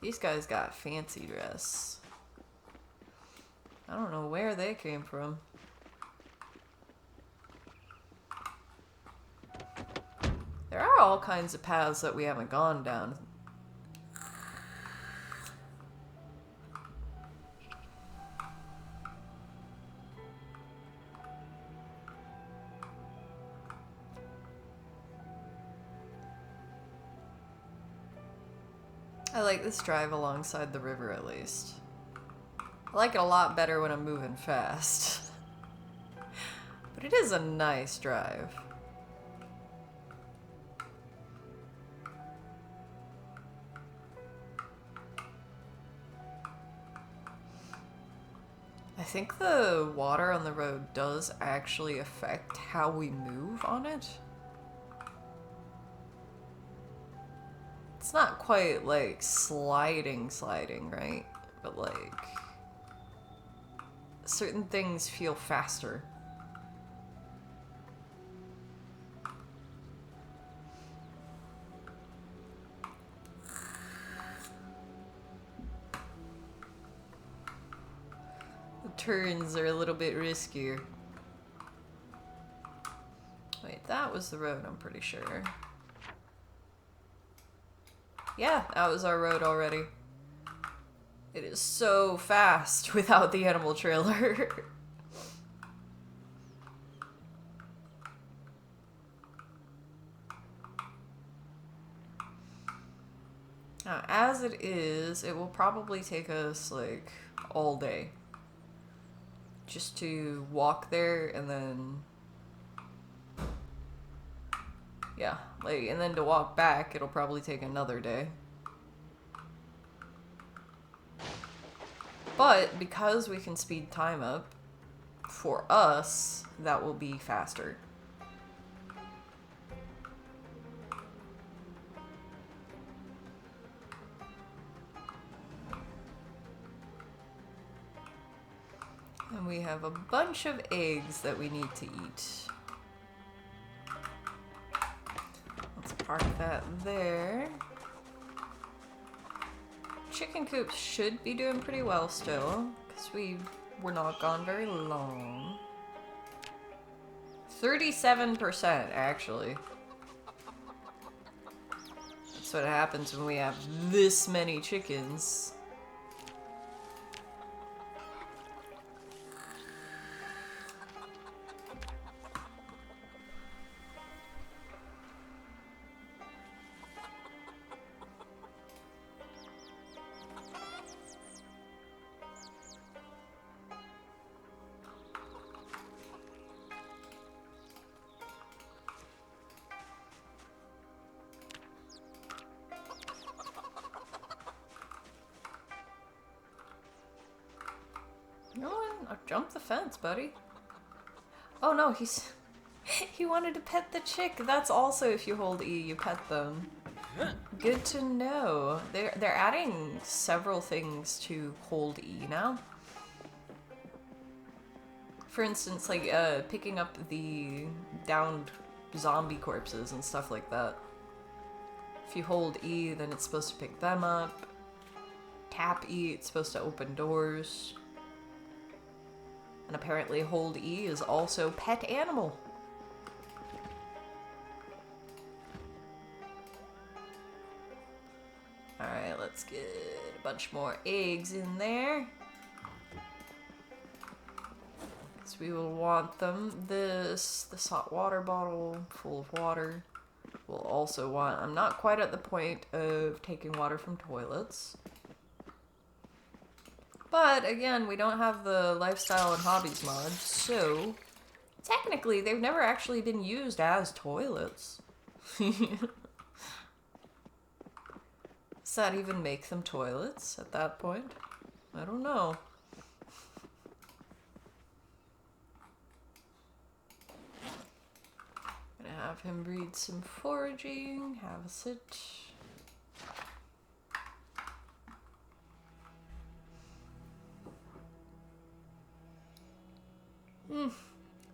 Speaker 1: These guys got fancy dress. I don't know where they came from. There are all kinds of paths that we haven't gone down. I like this drive alongside the river, at least. I like it a lot better when I'm moving fast. But it is a nice drive. I think the water on the road does actually affect how we move on it. It's not quite like sliding, right? But like, certain things feel faster. The turns are a little bit riskier. Wait, that was the road, I'm pretty sure. Yeah, that was our road already. It is so fast without the animal trailer. Now, as it is, it will probably take us like all day just to walk there, and then yeah, like, and then to walk back, it'll probably take another day. But because we can speed time up, for us, that will be faster. And we have a bunch of eggs that we need to eat. Let's park that there. Chicken coops should be doing pretty well still, because we were not gone very long. 37%, actually. That's what happens when we have this many chickens. No one, jump the fence, buddy. Oh no, he wanted to pet the chick. That's also if you hold E, you pet them. Good to know. They're adding several things to hold E now. For instance, like picking up the downed zombie corpses and stuff like that. If you hold E, then it's supposed to pick them up. Tap E, it's supposed to open doors. And apparently hold E is also pet animal. Alright, let's get a bunch more eggs in there. So we will want them. This hot water bottle full of water. We'll also want, I'm not quite at the point of taking water from toilets. But again, we don't have the lifestyle and hobbies mod, so technically they've never actually been used as toilets. Does that even make them toilets at that point? I don't know. Gonna have him read some foraging, have a sit.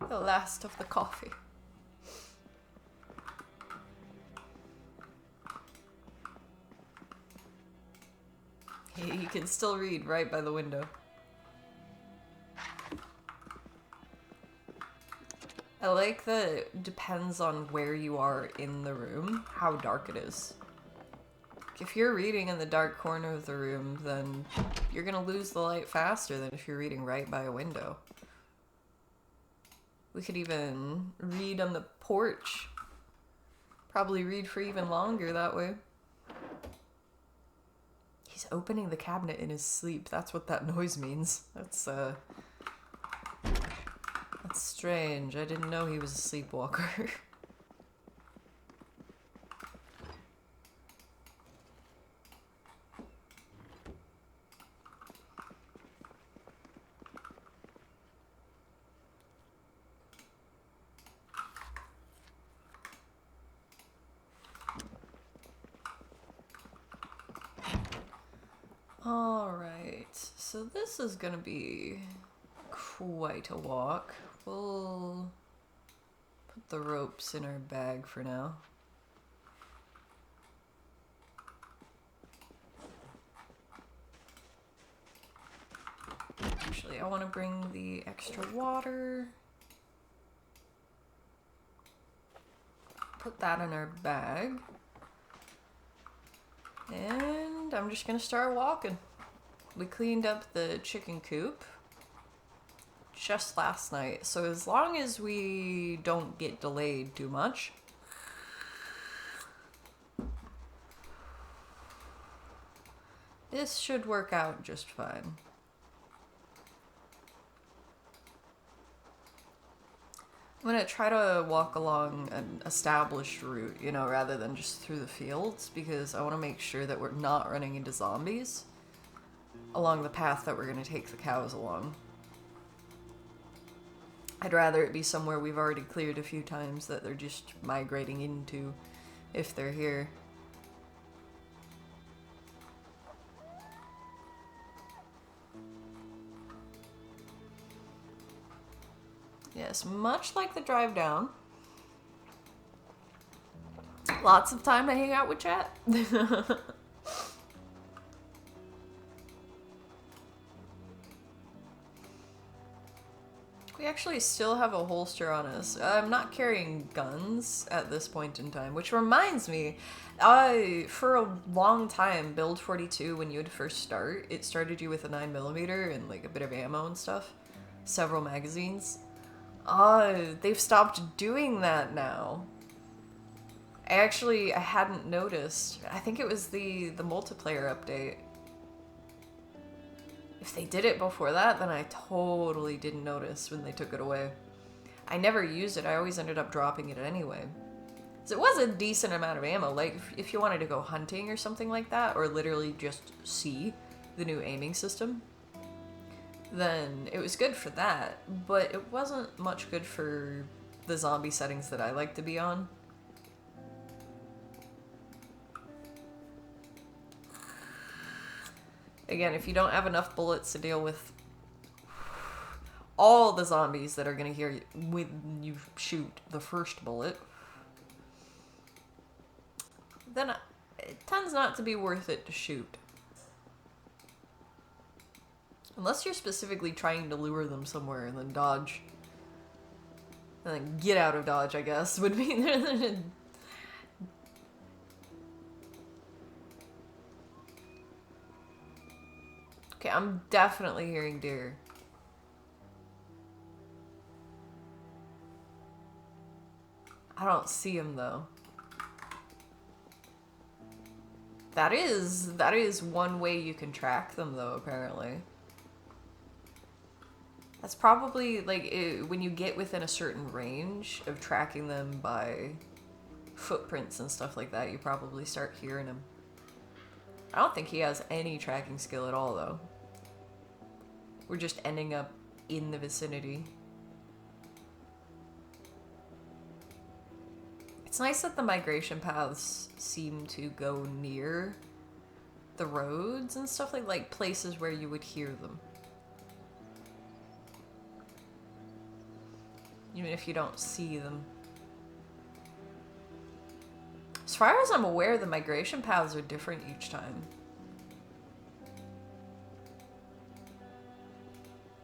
Speaker 1: The last of the coffee. He can still read right by the window. I like that it depends on where you are in the room, how dark it is. If you're reading in the dark corner of the room, then you're gonna lose the light faster than if you're reading right by a window. We could even read on the porch. Probably read for even longer that way. He's opening the cabinet in his sleep. That's what that noise means. That's strange. I didn't know he was a sleepwalker. Alright, so this is gonna be quite a walk. We'll put the ropes in our bag for now. Actually, I want to bring the extra water. Put that in our bag. And I'm just gonna start walking. We cleaned up the chicken coop just last night, so as long as we don't get delayed too much, this should work out just fine. I'm gonna try to walk along an established route, you know, rather than just through the fields, because I want to make sure that we're not running into zombies along the path that we're gonna take the cows along. I'd rather it be somewhere we've already cleared a few times that they're just migrating into if they're here. Yes, much like the drive down. Lots of time to hang out with chat. We actually still have a holster on us. I'm not carrying guns at this point in time, which reminds me, for a long time, Build 42, when you would first start, it started you with a 9mm and like a bit of ammo and stuff. Several magazines. They've stopped doing that now. I hadn't noticed. I think it was the multiplayer update. If they did it before that, then I totally didn't notice when they took it away. I never used it. I always ended up dropping it anyway. So it was a decent amount of ammo. Like, if you wanted to go hunting or something like that, or literally just see the new aiming system, then it was good for that, but it wasn't much good for the zombie settings that I like to be on. Again, if you don't have enough bullets to deal with all the zombies that are gonna hear you when you shoot the first bullet, then it tends not to be worth it to shoot. Unless you're specifically trying to lure them somewhere and then dodge. And then get out of dodge, I guess, would be... Okay, I'm definitely hearing deer. I don't see him, though. That is one way you can track them, though, apparently. That's probably, like, when you get within a certain range of tracking them by footprints and stuff like that, you probably start hearing him. I don't think he has any tracking skill at all, though. We're just ending up in the vicinity. It's nice that the migration paths seem to go near the roads and stuff like places where you would hear them. Even if you don't see them. As far as I'm aware, the migration paths are different each time.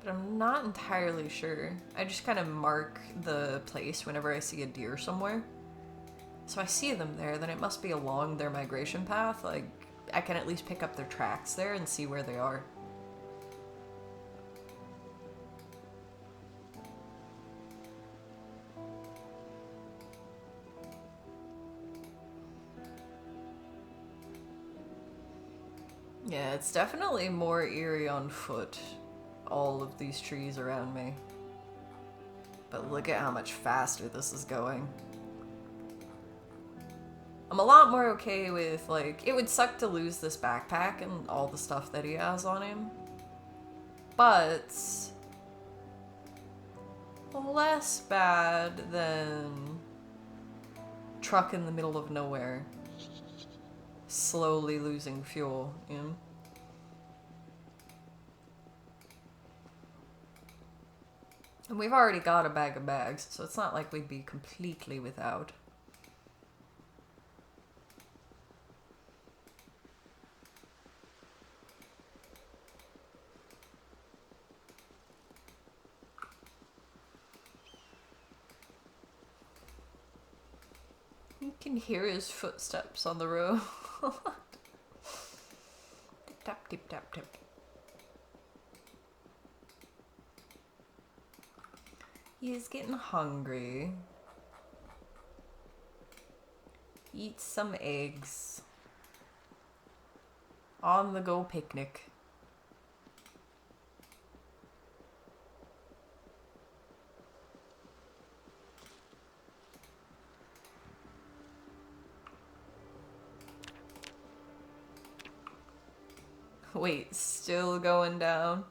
Speaker 1: But I'm not entirely sure. I just kind of mark the place whenever I see a deer somewhere. So I see them there, then it must be along their migration path. Like, I can at least pick up their tracks there and see where they are. Yeah, it's definitely more eerie on foot, all of these trees around me. But look at how much faster this is going. I'm a lot more okay with, like, it would suck to lose this backpack and all the stuff that he has on him. But less bad than truck in the middle of nowhere. Slowly losing fuel, you know? And we've already got a bag of bags, so it's not like we'd be completely without. You can hear his footsteps on the road. Tip tap, tip tap, tip. He is getting hungry. Eat some eggs. On the go picnic. Wait, still going down?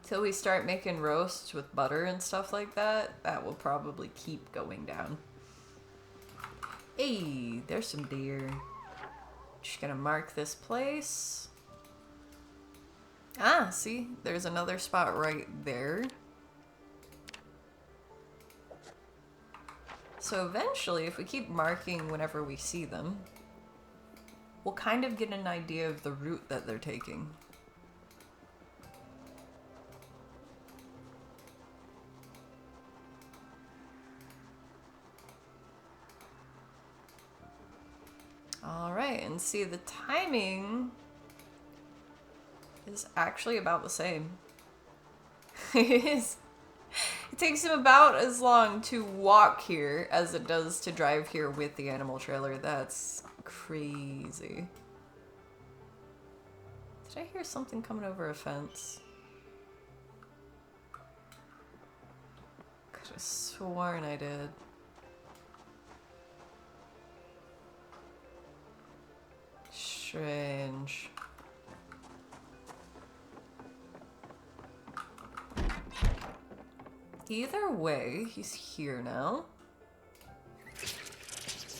Speaker 1: Till we start making roasts with butter and stuff like that, that will probably keep going down. Hey, there's some deer. Just gonna mark this place. Ah, see? There's another spot right there. So eventually, if we keep marking whenever we see them, we'll kind of get an idea of the route that they're taking. Alright, and see, the timing is actually about the same. It is. It takes him about as long to walk here as it does to drive here with the animal trailer. That's crazy. Did I hear something coming over a fence? Could have sworn I did. strange. Either way, he's here now.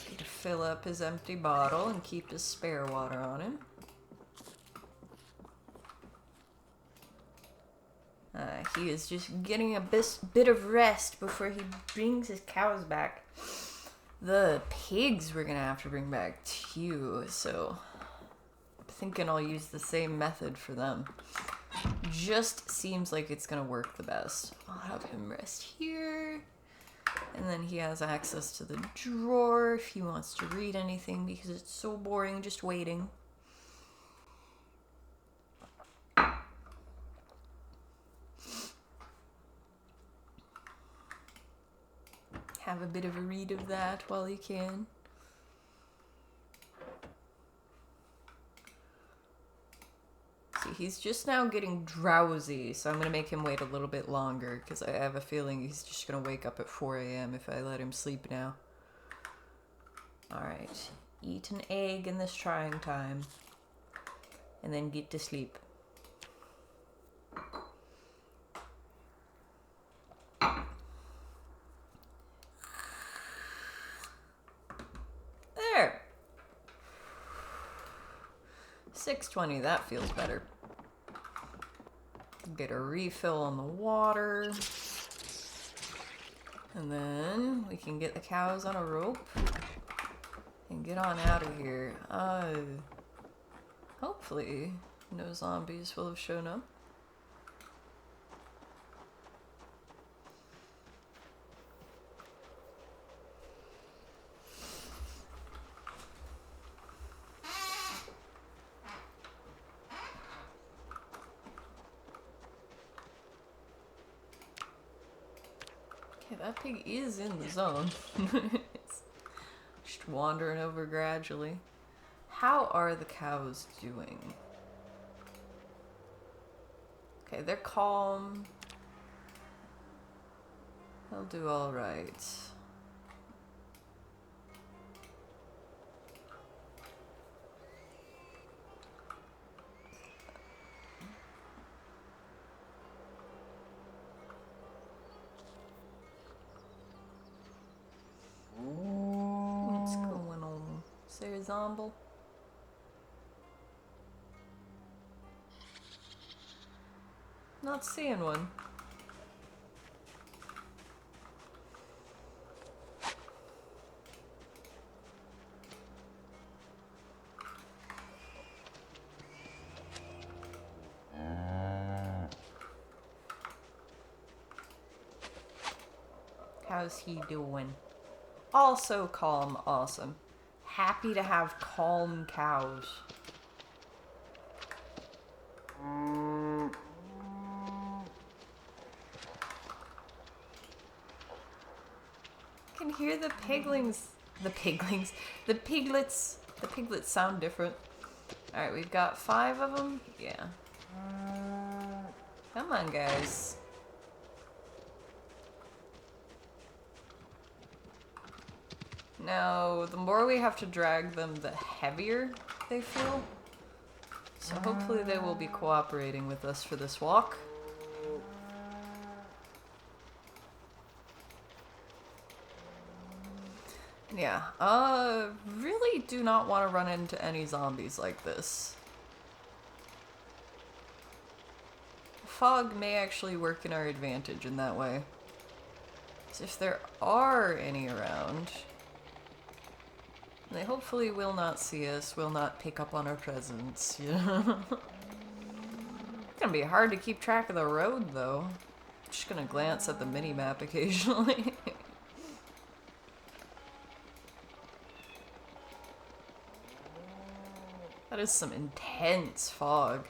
Speaker 1: Need to fill up his empty bottle and keep his spare water on him. He is just getting a bit of rest before he brings his cows back. The pigs we're gonna have to bring back too, so I'm thinking I'll use the same method for them. Just seems like it's gonna work the best. I'll have him rest here, and then he has access to the drawer if he wants to read anything because it's so boring just waiting. Have a bit of a read of that while you can. See, he's just now getting drowsy, so I'm going to make him wait a little bit longer because I have a feeling he's just going to wake up at 4 a.m. if I let him sleep now. Alright, eat an egg in this trying time, and then get to sleep. There! 6:20, that feels better. Get a refill on the water. And then we can get the cows on a rope and get on out of here. Hopefully no zombies will have shown up. Okay, that pig is in the zone. It's just wandering over gradually. How are the cows doing? Okay, they're calm. They'll do all right. What's going on? Is there a zombie? Not seeing one. How's he doing? Also calm, awesome. Happy to have calm cows. Can hear the piglings. The piglings. The piglets. The piglets sound different. Alright, we've got 5 of them. Yeah. Come on, guys. Now, the more we have to drag them, the heavier they feel. So hopefully they will be cooperating with us for this walk. Yeah, really do not want to run into any zombies like this. Fog may actually work in our advantage in that way. 'Cause if there are any around, they hopefully will not see us, will not pick up on our presence, you know? It's gonna be hard to keep track of the road, though. Just gonna glance at the mini-map occasionally. That is some intense fog.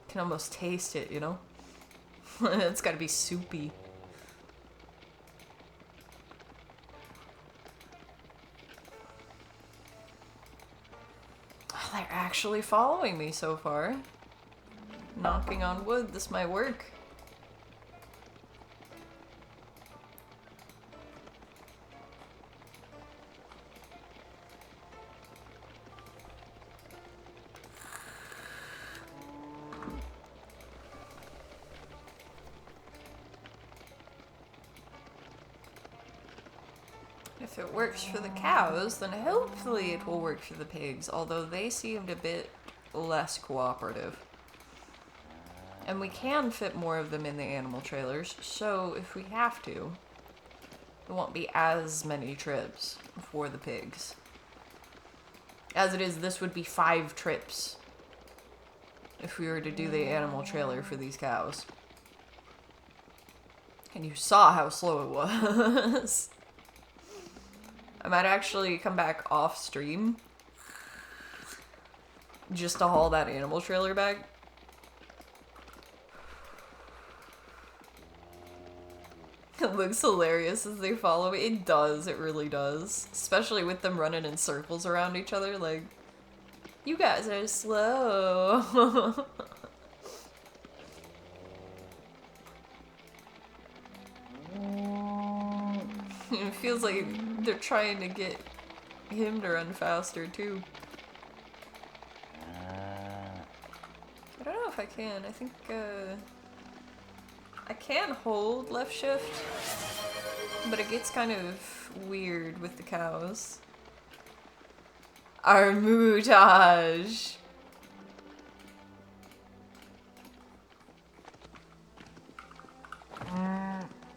Speaker 1: Can almost taste it, you know? It's gotta be soupy. Oh, they're actually following me so far. Knocking on wood, this might work. If it works for the cows, then hopefully it will work for the pigs, although they seemed a bit less cooperative. And we can fit more of them in the animal trailers, so if we have to, there won't be as many trips for the pigs. As it is, this would be 5 trips if we were to do the animal trailer for these cows. And you saw how slow it was. I might actually come back off stream just to haul that animal trailer back. It looks hilarious as they follow me. It does, it really does. Especially with them running in circles around each other, like, you guys are slow. It feels like they're trying to get him to run faster too. I don't know if I can. I think I can hold left shift, but it gets kind of weird with the cows. Armutage.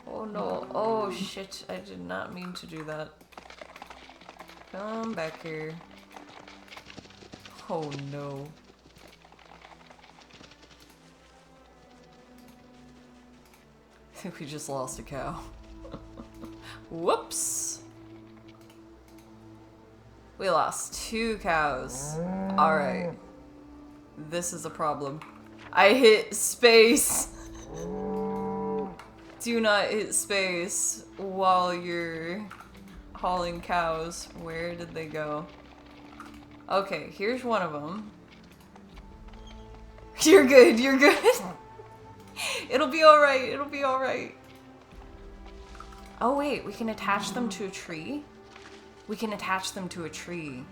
Speaker 1: Oh no, oh shit, I did not mean to do that. Come back here. Oh no. I think we just lost a cow. Whoops! We lost 2 cows. Alright. This is a problem. I hit space! Do not hit space while you're hauling cows. Where did they go? Okay, here's one of them. You're good, you're good. It'll be alright, it'll be alright. Oh wait, we can attach them to a tree? We can attach them to a tree.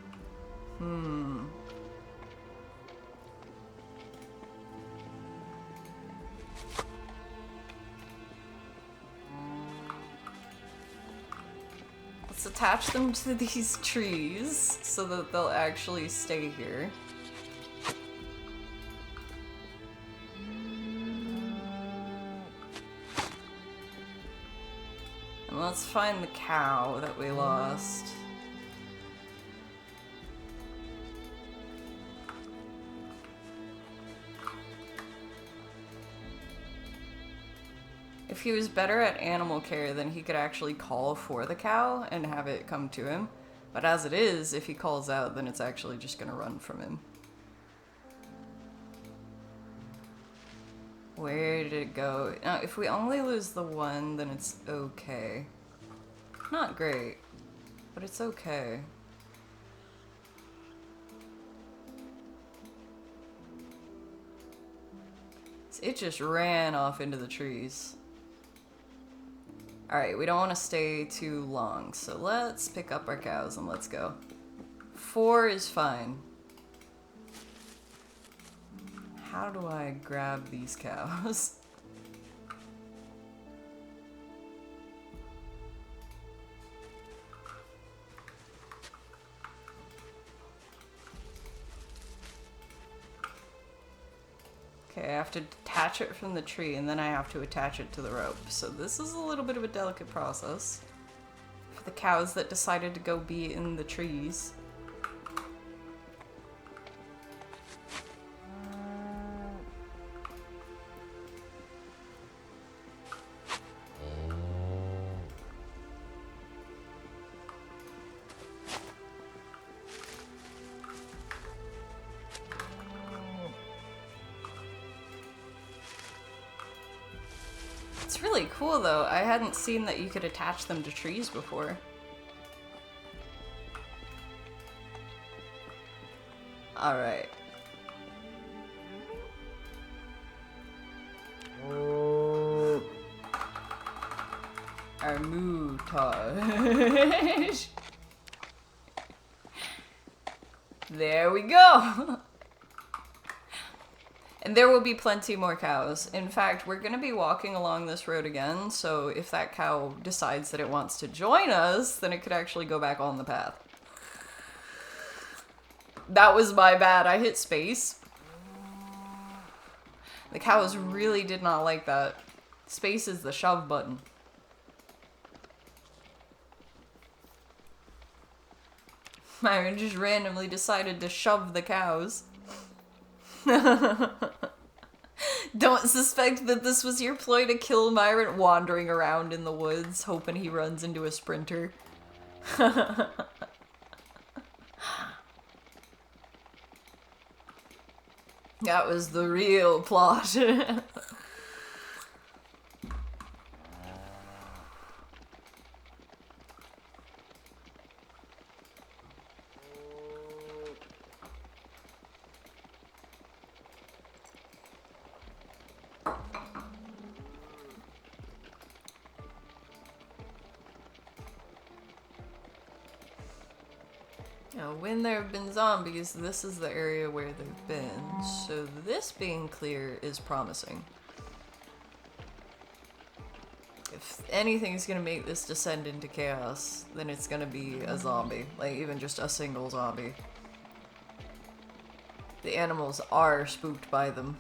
Speaker 1: Let's attach them to these trees so that they'll actually stay here. And let's find the cow that we lost. If he was better at animal care, then he could actually call for the cow and have it come to him. But as it is, if he calls out, then it's actually just gonna run from him. Where did it go? Now, if we only lose the one, then it's okay. Not great, but it's okay. It just ran off into the trees. Alright, we don't want to stay too long, so let's pick up our cows and let's go. 4 is fine. How do I grab these cows? Okay, I have to detach it from the tree and then I have to attach it to the rope. So this is a little bit of a delicate process for the cows that decided to go be in the trees. It's really cool though. I hadn't seen that you could attach them to trees before. Alright. Armutage. There we go. And there will be plenty more cows. In fact, we're going to be walking along this road again, so if that cow decides that it wants to join us, then it could actually go back on the path. That was my bad. I hit space. The cows really did not like that. Space is the shove button. Myron just randomly decided to shove the cows. Don't suspect that this was your ploy to kill Myron wandering around in the woods, hoping he runs into a sprinter. That was the real plot. Now, when there have been zombies, this is the area where they've been, so this being clear is promising. If anything's gonna make this descend into chaos, then it's gonna be a zombie, like even just a single zombie. The animals are spooked by them.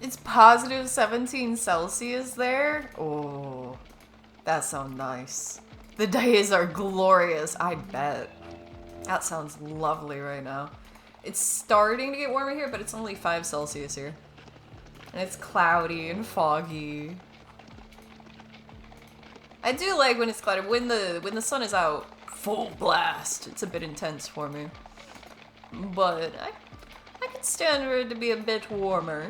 Speaker 1: It's positive 17 Celsius there? Oh, that sounds nice. The days are glorious, I bet. That sounds lovely right now. It's starting to get warmer here, but it's only 5 Celsius here. And it's cloudy and foggy. I do like when it's cloudy. When the sun is out, full blast. It's a bit intense for me. But I could stand for it to be a bit warmer.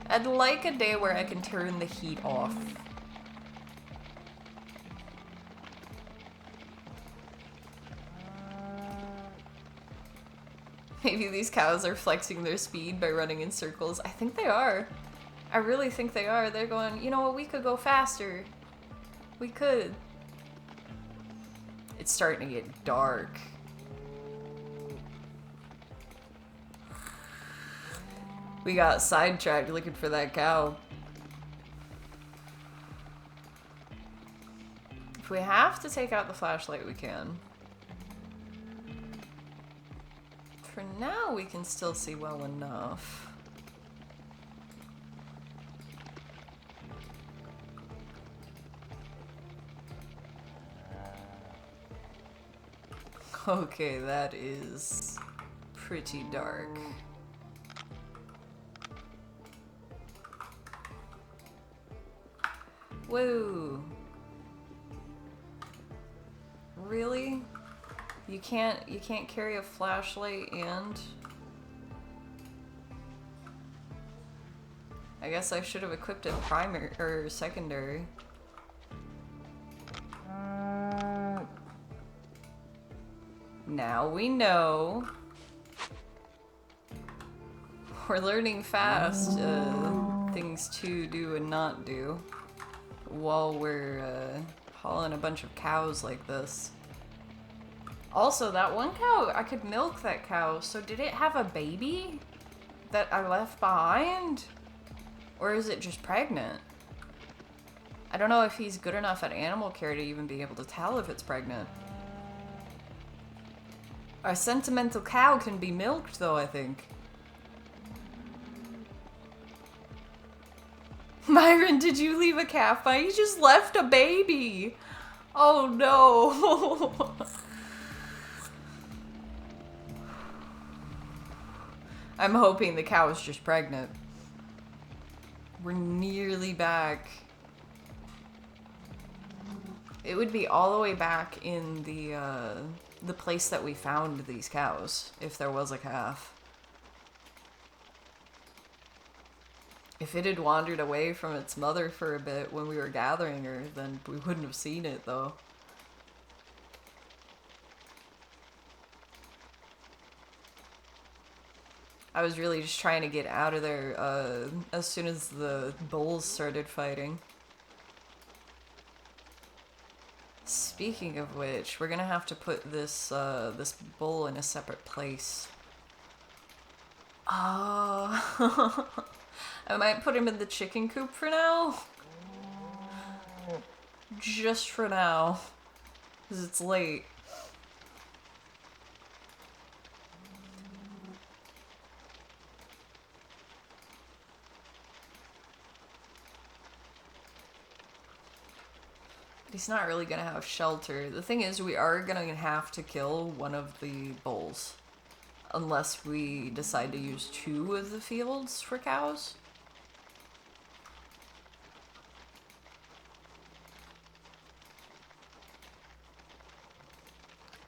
Speaker 1: I'd like a day where I can turn the heat off. Maybe these cows are flexing their speed by running in circles. I think they are. I really think they are. They're going, you know what, we could go faster. We could. It's starting to get dark. We got sidetracked looking for that cow. If we have to take out the flashlight, we can. For now, we can still see well enough. Okay, that is pretty dark. Whoa. Really? You can't carry a flashlight and... I guess I should have equipped it primary or secondary. Now we know. We're learning fast things to do and not do while we're hauling a bunch of cows like this. Also, that one cow, I could milk that cow, so did it have a baby that I left behind? Or is it just pregnant? I don't know if he's good enough at animal care to even be able to tell if it's pregnant. Our sentimental cow can be milked though, I think. Myron, did you leave a calf by? You just left a baby. Oh no. I'm hoping the cow is just pregnant. We're nearly back. It would be all the way back in the place that we found these cows, if there was a calf. If it had wandered away from its mother for a bit when we were gathering her, then we wouldn't have seen it, though. I was really just trying to get out of there as soon as the bulls started fighting. Speaking of which, we're gonna have to put this this bull in a separate place. Oh, I might put him in the chicken coop for now. Just for now, because it's late. He's not really gonna have shelter. The thing is, we are gonna have to kill one of the bulls. Unless we decide to use 2 of the fields for cows.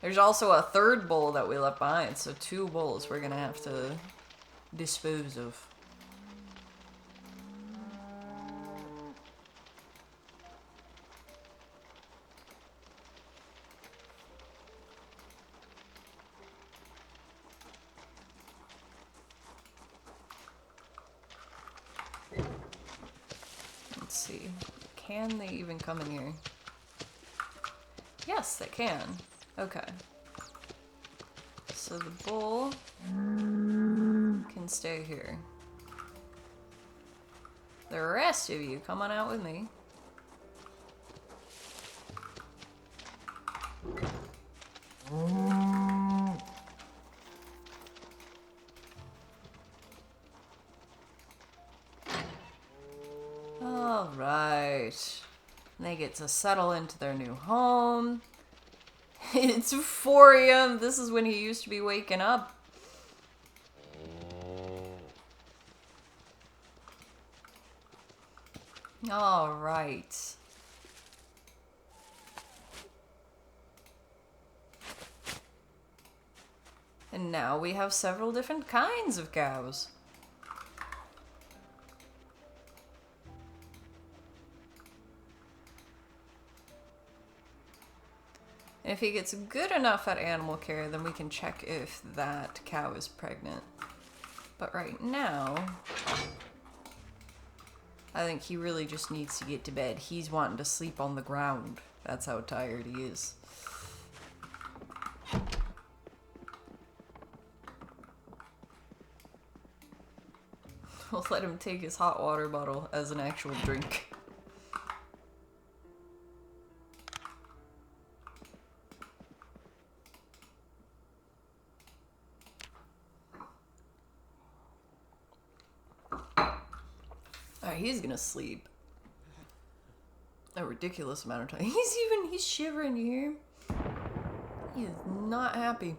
Speaker 1: There's also a 3rd bull that we left behind, so 2 bulls we're gonna have to dispose of. Let's see. Can they even come in here? Yes, they can. Okay. So the bull can stay here. The rest of you, come on out with me. All right. They get to settle into their new home. It's 4 a.m. This is when he used to be waking up. All right. And now we have several different kinds of cows. And if he gets good enough at animal care, then we can check if that cow is pregnant. But right now, I think he really just needs to get to bed. He's wanting to sleep on the ground. That's how tired he is. We'll let him take his hot water bottle as an actual drink. Alright, he's gonna sleep a ridiculous amount of time. He's shivering here. He is not happy.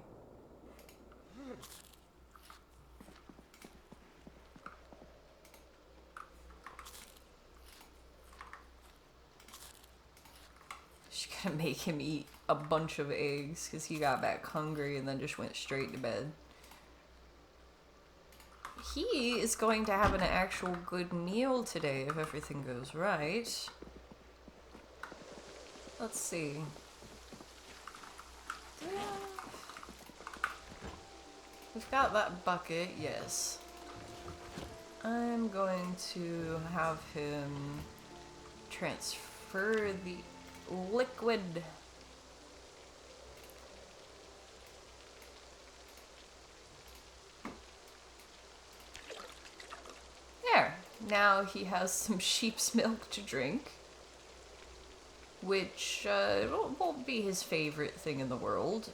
Speaker 1: She's gonna make him eat a bunch of eggs because he got back hungry and then just went straight to bed. He is going to have an actual good meal today if everything goes right. Let's see. We've got that bucket, yes. I'm going to have him transfer the liquid. There. Now he has some sheep's milk to drink, which won't be his favorite thing in the world,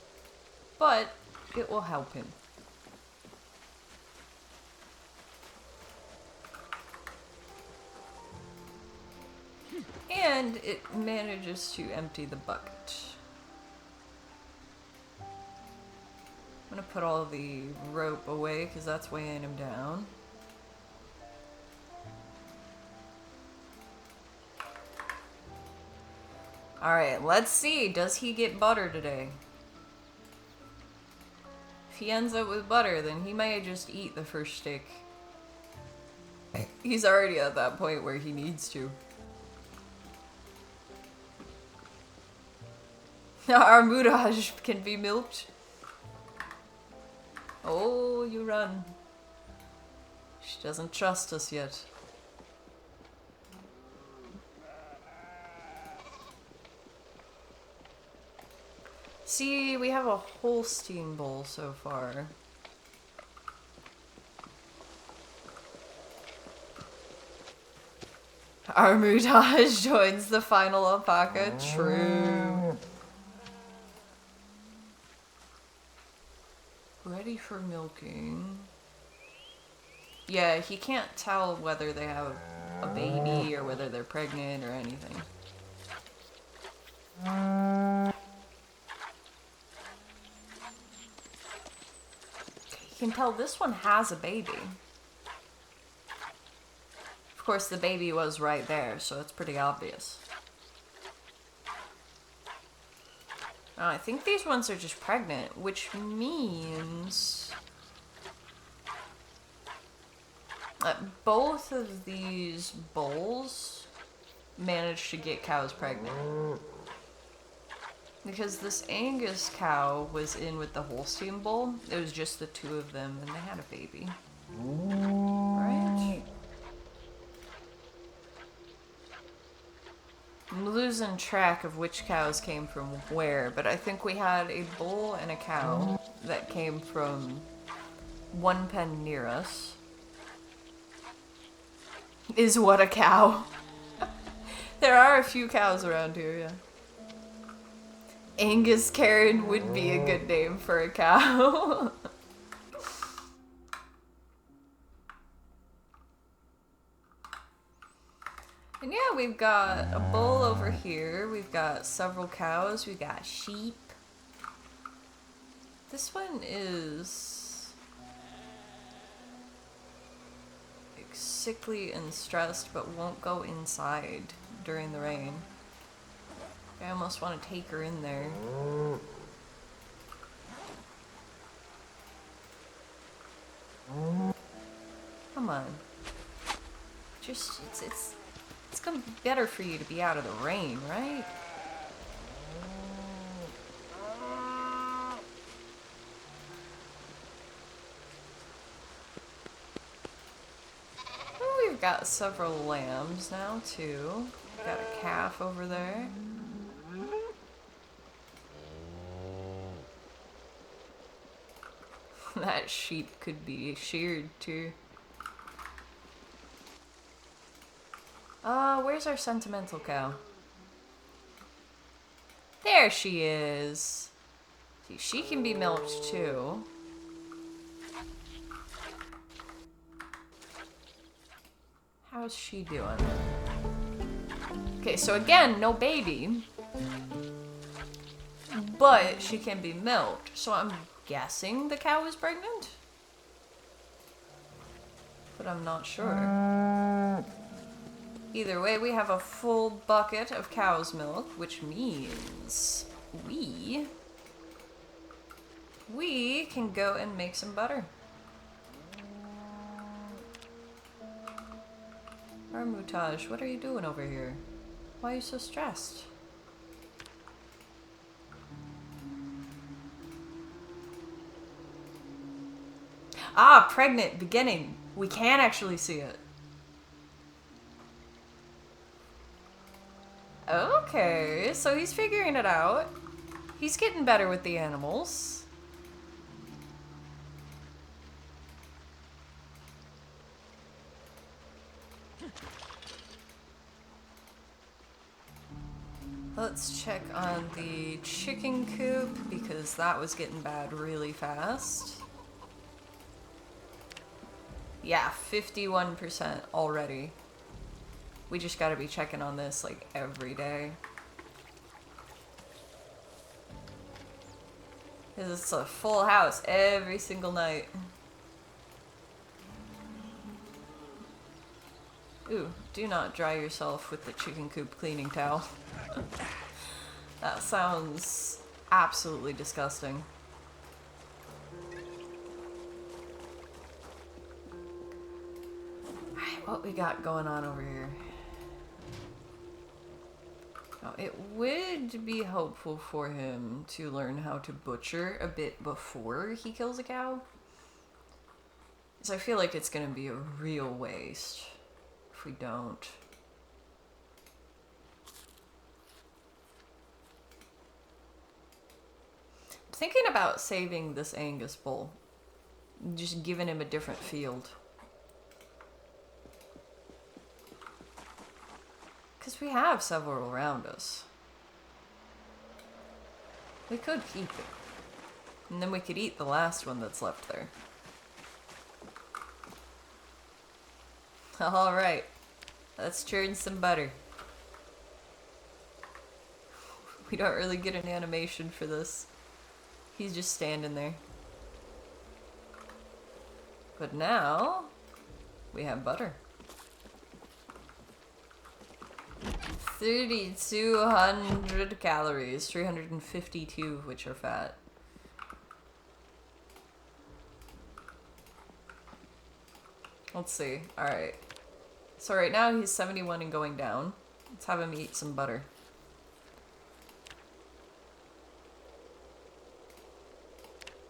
Speaker 1: but it will help him. And it manages to empty the bucket. I'm gonna put all the rope away because that's weighing him down. Alright, let's see. Does he get butter today? If he ends up with butter, then he might just eat the first stick. He's already at that point where he needs to. Our Muraj can be milked. Oh, you run. She doesn't trust us yet. See, we have a Holstein bull so far. Armutage joins the final alpaca. True. Ready for milking. Yeah, he can't tell whether they have a baby or whether they're pregnant or anything. You can tell this one has a baby. Of course, the baby was right there, so it's pretty obvious. I think these ones are just pregnant, which means that both of these bulls managed to get cows pregnant. Because this Angus cow was in with the Holstein bull. It was just the two of them, and they had a baby. Right? I'm losing track of which cows came from where, but I think we had a bull and a cow that came from one pen near us. Is what a cow. There are a few cows around here, yeah. Angus Karen would be a good name for a cow. And yeah, we've got a bull over here. We've got several cows. We've got sheep. This one is like sickly and stressed, but won't go inside during the rain. I almost want to take her in there. Come on. Just, it's gonna be better for you to be out of the rain, right? Oh, we've got several lambs now, too. We've got a calf over there. That sheep could be sheared, too. Where's our sentimental cow? There she is. See, she can be milked too. How's she doing? Okay, so again, no baby. But she can be milked. So I'm guessing the cow is pregnant? But I'm not sure. Either way, we have a full bucket of cow's milk, which means we can go and make some butter. Armutage, what are you doing over here? Why are you so stressed? Ah, pregnant, beginning. We can actually see it. Okay, so he's figuring it out. He's getting better with the animals. Let's check on the chicken coop because that was getting bad really fast. Yeah, 51% already. We just gotta be checking on this like every day. Because it's a full house every single night. Ooh, do not dry yourself with the chicken coop cleaning towel. That sounds absolutely disgusting. Alright, what we got going on over here? Now, it would be helpful for him to learn how to butcher a bit before he kills a cow. Because I feel like it's going to be a real waste if we don't. thinking about saving this Angus bull. Just giving him a different field. Because we have several around us. We could keep it. And then we could eat the last one that's left there. Alright. Let's churn some butter. We don't really get an animation for this. He's just standing there. But now, we have butter. 3,200 calories, 352 of which are fat. Let's see. Alright. So right now he's 71 and going down. Let's have him eat some butter.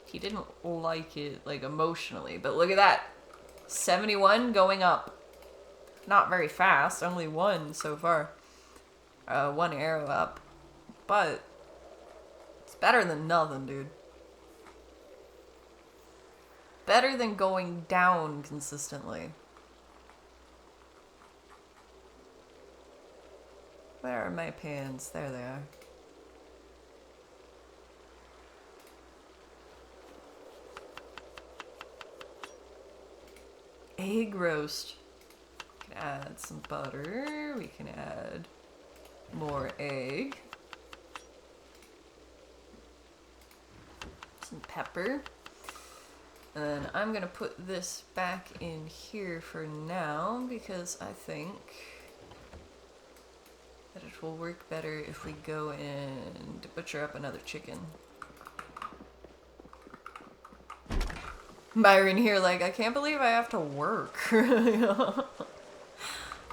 Speaker 1: He didn't like it, like, emotionally, but look at that. 71 going up. Not very fast, only one so far. One arrow up. But it's better than nothing, dude. Better than going down consistently. Where are my pans? There they are. Egg roast. We can add some butter. We can add more egg. Some pepper. And I'm gonna put this back in here for now because I think that it will work better if we go and butcher up another chicken. Byron here like, I can't believe I have to work.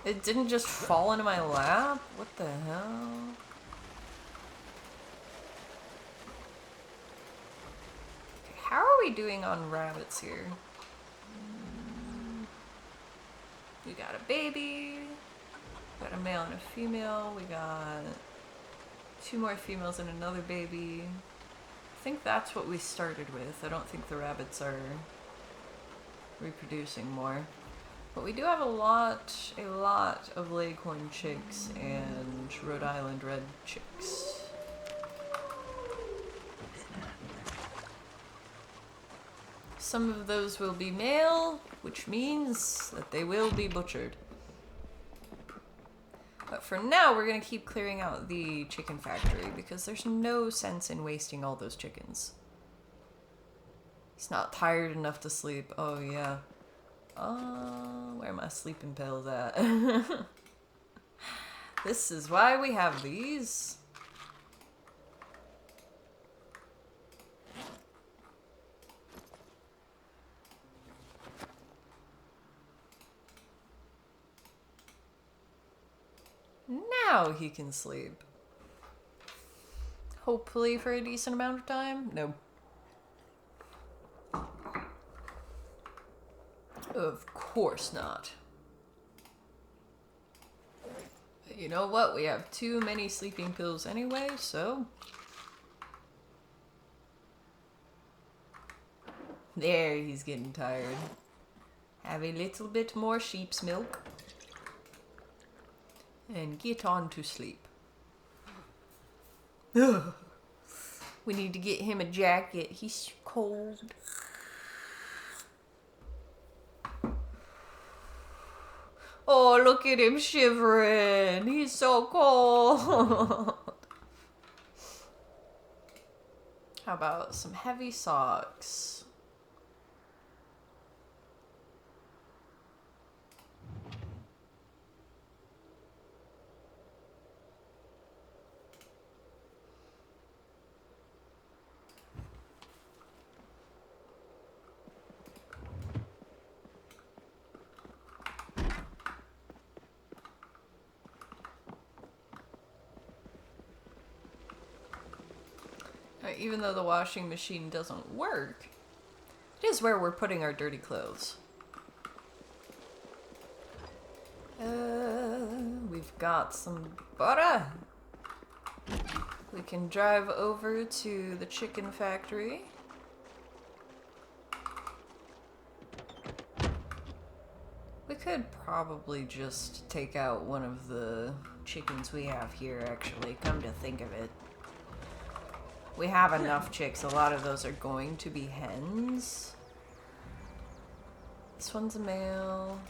Speaker 1: It didn't just fall into my lap? What the hell? How are we doing on rabbits here? We got a baby. We got a male and a female. We got 2 more females and another baby. I think that's what we started with. I don't think the rabbits are reproducing more. But we do have a lot of Leghorn chicks and Rhode Island red chicks. Some of those will be male, which means that they will be butchered. But for now, we're gonna keep clearing out the chicken factory because there's no sense in wasting all those chickens. He's not tired enough to sleep. Oh, yeah. Where are my sleeping pills at? This is why we have these. Now he can sleep. Hopefully for a decent amount of time. No. Of course not. But you know what? We have too many sleeping pills anyway, so... There, he's getting tired. Have a little bit more sheep's milk. And get on to sleep. Ugh. We need to get him a jacket. He's cold. Oh, look at him shivering. He's so cold. How about some heavy socks? Even though the washing machine doesn't work, it is where we're putting our dirty clothes. We've got some butter. We can drive over to the chicken factory. We could probably just take out one of the chickens we have here, actually, come to think of it. We have enough chicks. A lot of those are going to be hens. This one's a male.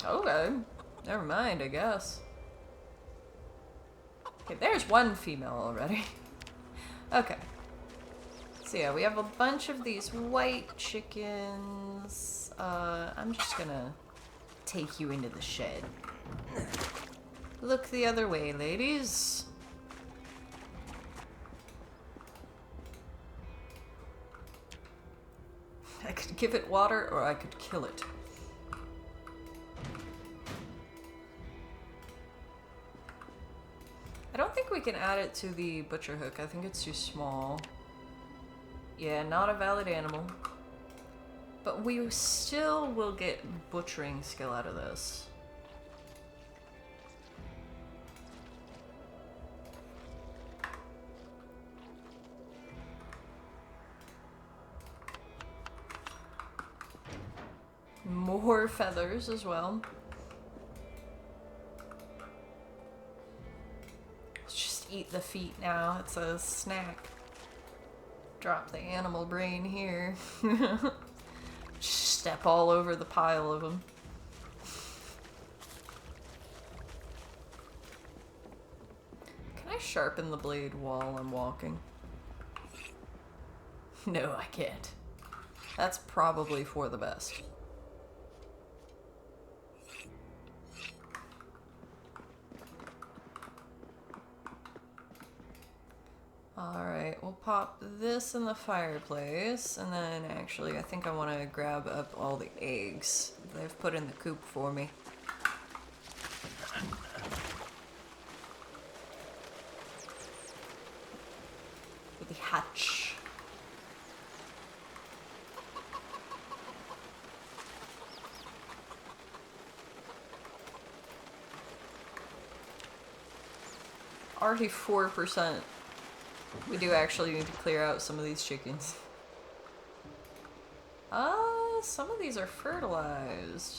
Speaker 1: Okay. Never mind, I guess. Okay, there's one female already. Okay. So yeah, we have a bunch of these white chickens. I'm just gonna take you into the shed. Look the other way, ladies. I could give it water or I could kill it. I don't think we can add it to the butcher hook. I think it's too small. Yeah, not a valid animal. But we still will get butchering skill out of this. More feathers as well. Let's just eat the feet now. It's a snack. Drop the animal brain here. Step all over the pile of them. Can I sharpen the blade while I'm walking? No, I can't. That's probably for the best. Alright, we'll pop this in the fireplace, and then actually I think I want to grab up all the eggs they've put in the coop for me. For the hatch. Already 4%. We do actually need to clear out some of these chickens. Some of these are fertilized.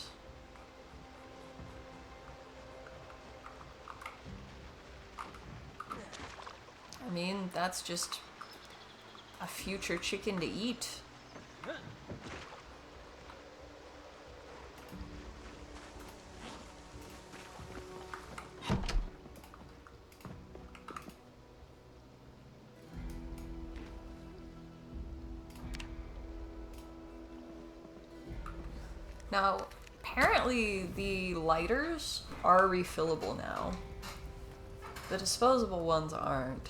Speaker 1: I mean, that's just a future chicken to eat. Now, apparently the lighters are refillable now. The disposable ones aren't.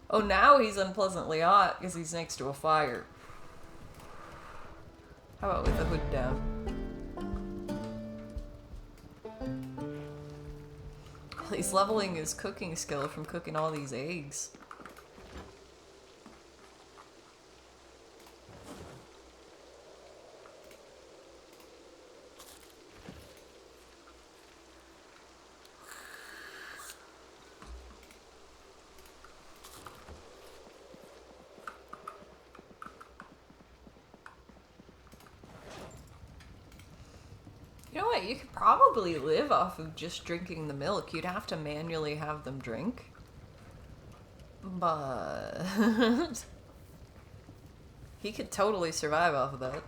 Speaker 1: Oh, now he's unpleasantly hot because he's next to a fire. How about with the hood down? He's leveling his cooking skill from cooking all these eggs. You know what? You could probably live off of just drinking the milk. You'd have to manually have them drink. But he could totally survive off of that.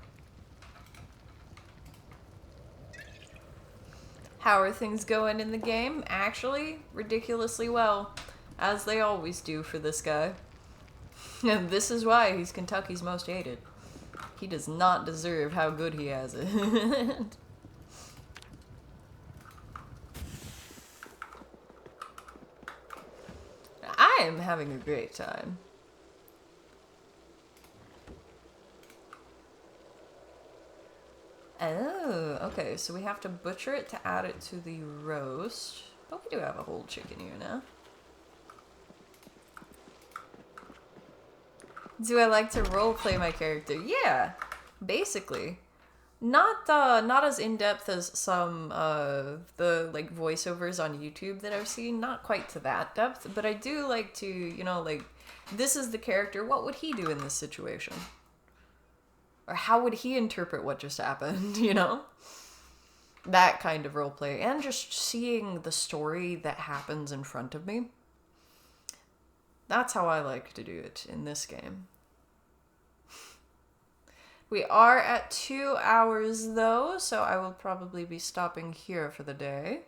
Speaker 1: How are things going in the game? Actually, ridiculously well. As they always do for this guy. And this is why he's Kentucky's most hated. He does not deserve how good he has it. I am having a great time. Oh, okay, so we have to butcher it to add it to the roast. But we do have a whole chicken here now. Do I like to roleplay my character? Yeah, basically. Not as in-depth as some the like voiceovers on YouTube that I've seen, not quite to that depth, but I do like to, like, this is the character, what would he do in this situation? Or how would he interpret what just happened, That kind of roleplay, and just seeing the story that happens in front of me. That's how I like to do it in this game. We are at 2 hours though, so I will probably be stopping here for the day.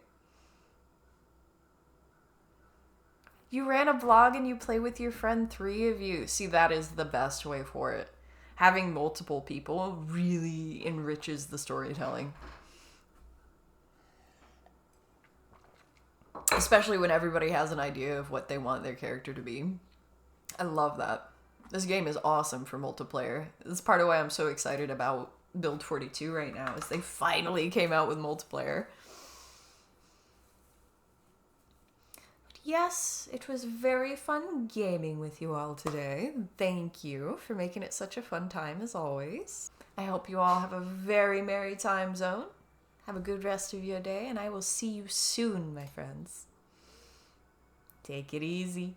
Speaker 1: You ran a vlog and you play with your friend, 3 of you. See, that is the best way for it. Having multiple people really enriches the storytelling. Especially when everybody has an idea of what they want their character to be. I love that. This game is awesome for multiplayer. That's part of why I'm so excited about Build 42 right now, is they finally came out with multiplayer. But yes, it was very fun gaming with you all today. Thank you for making it such a fun time as always. I hope you all have a very merry time zone. Have a good rest of your day, and I will see you soon, my friends. Take it easy.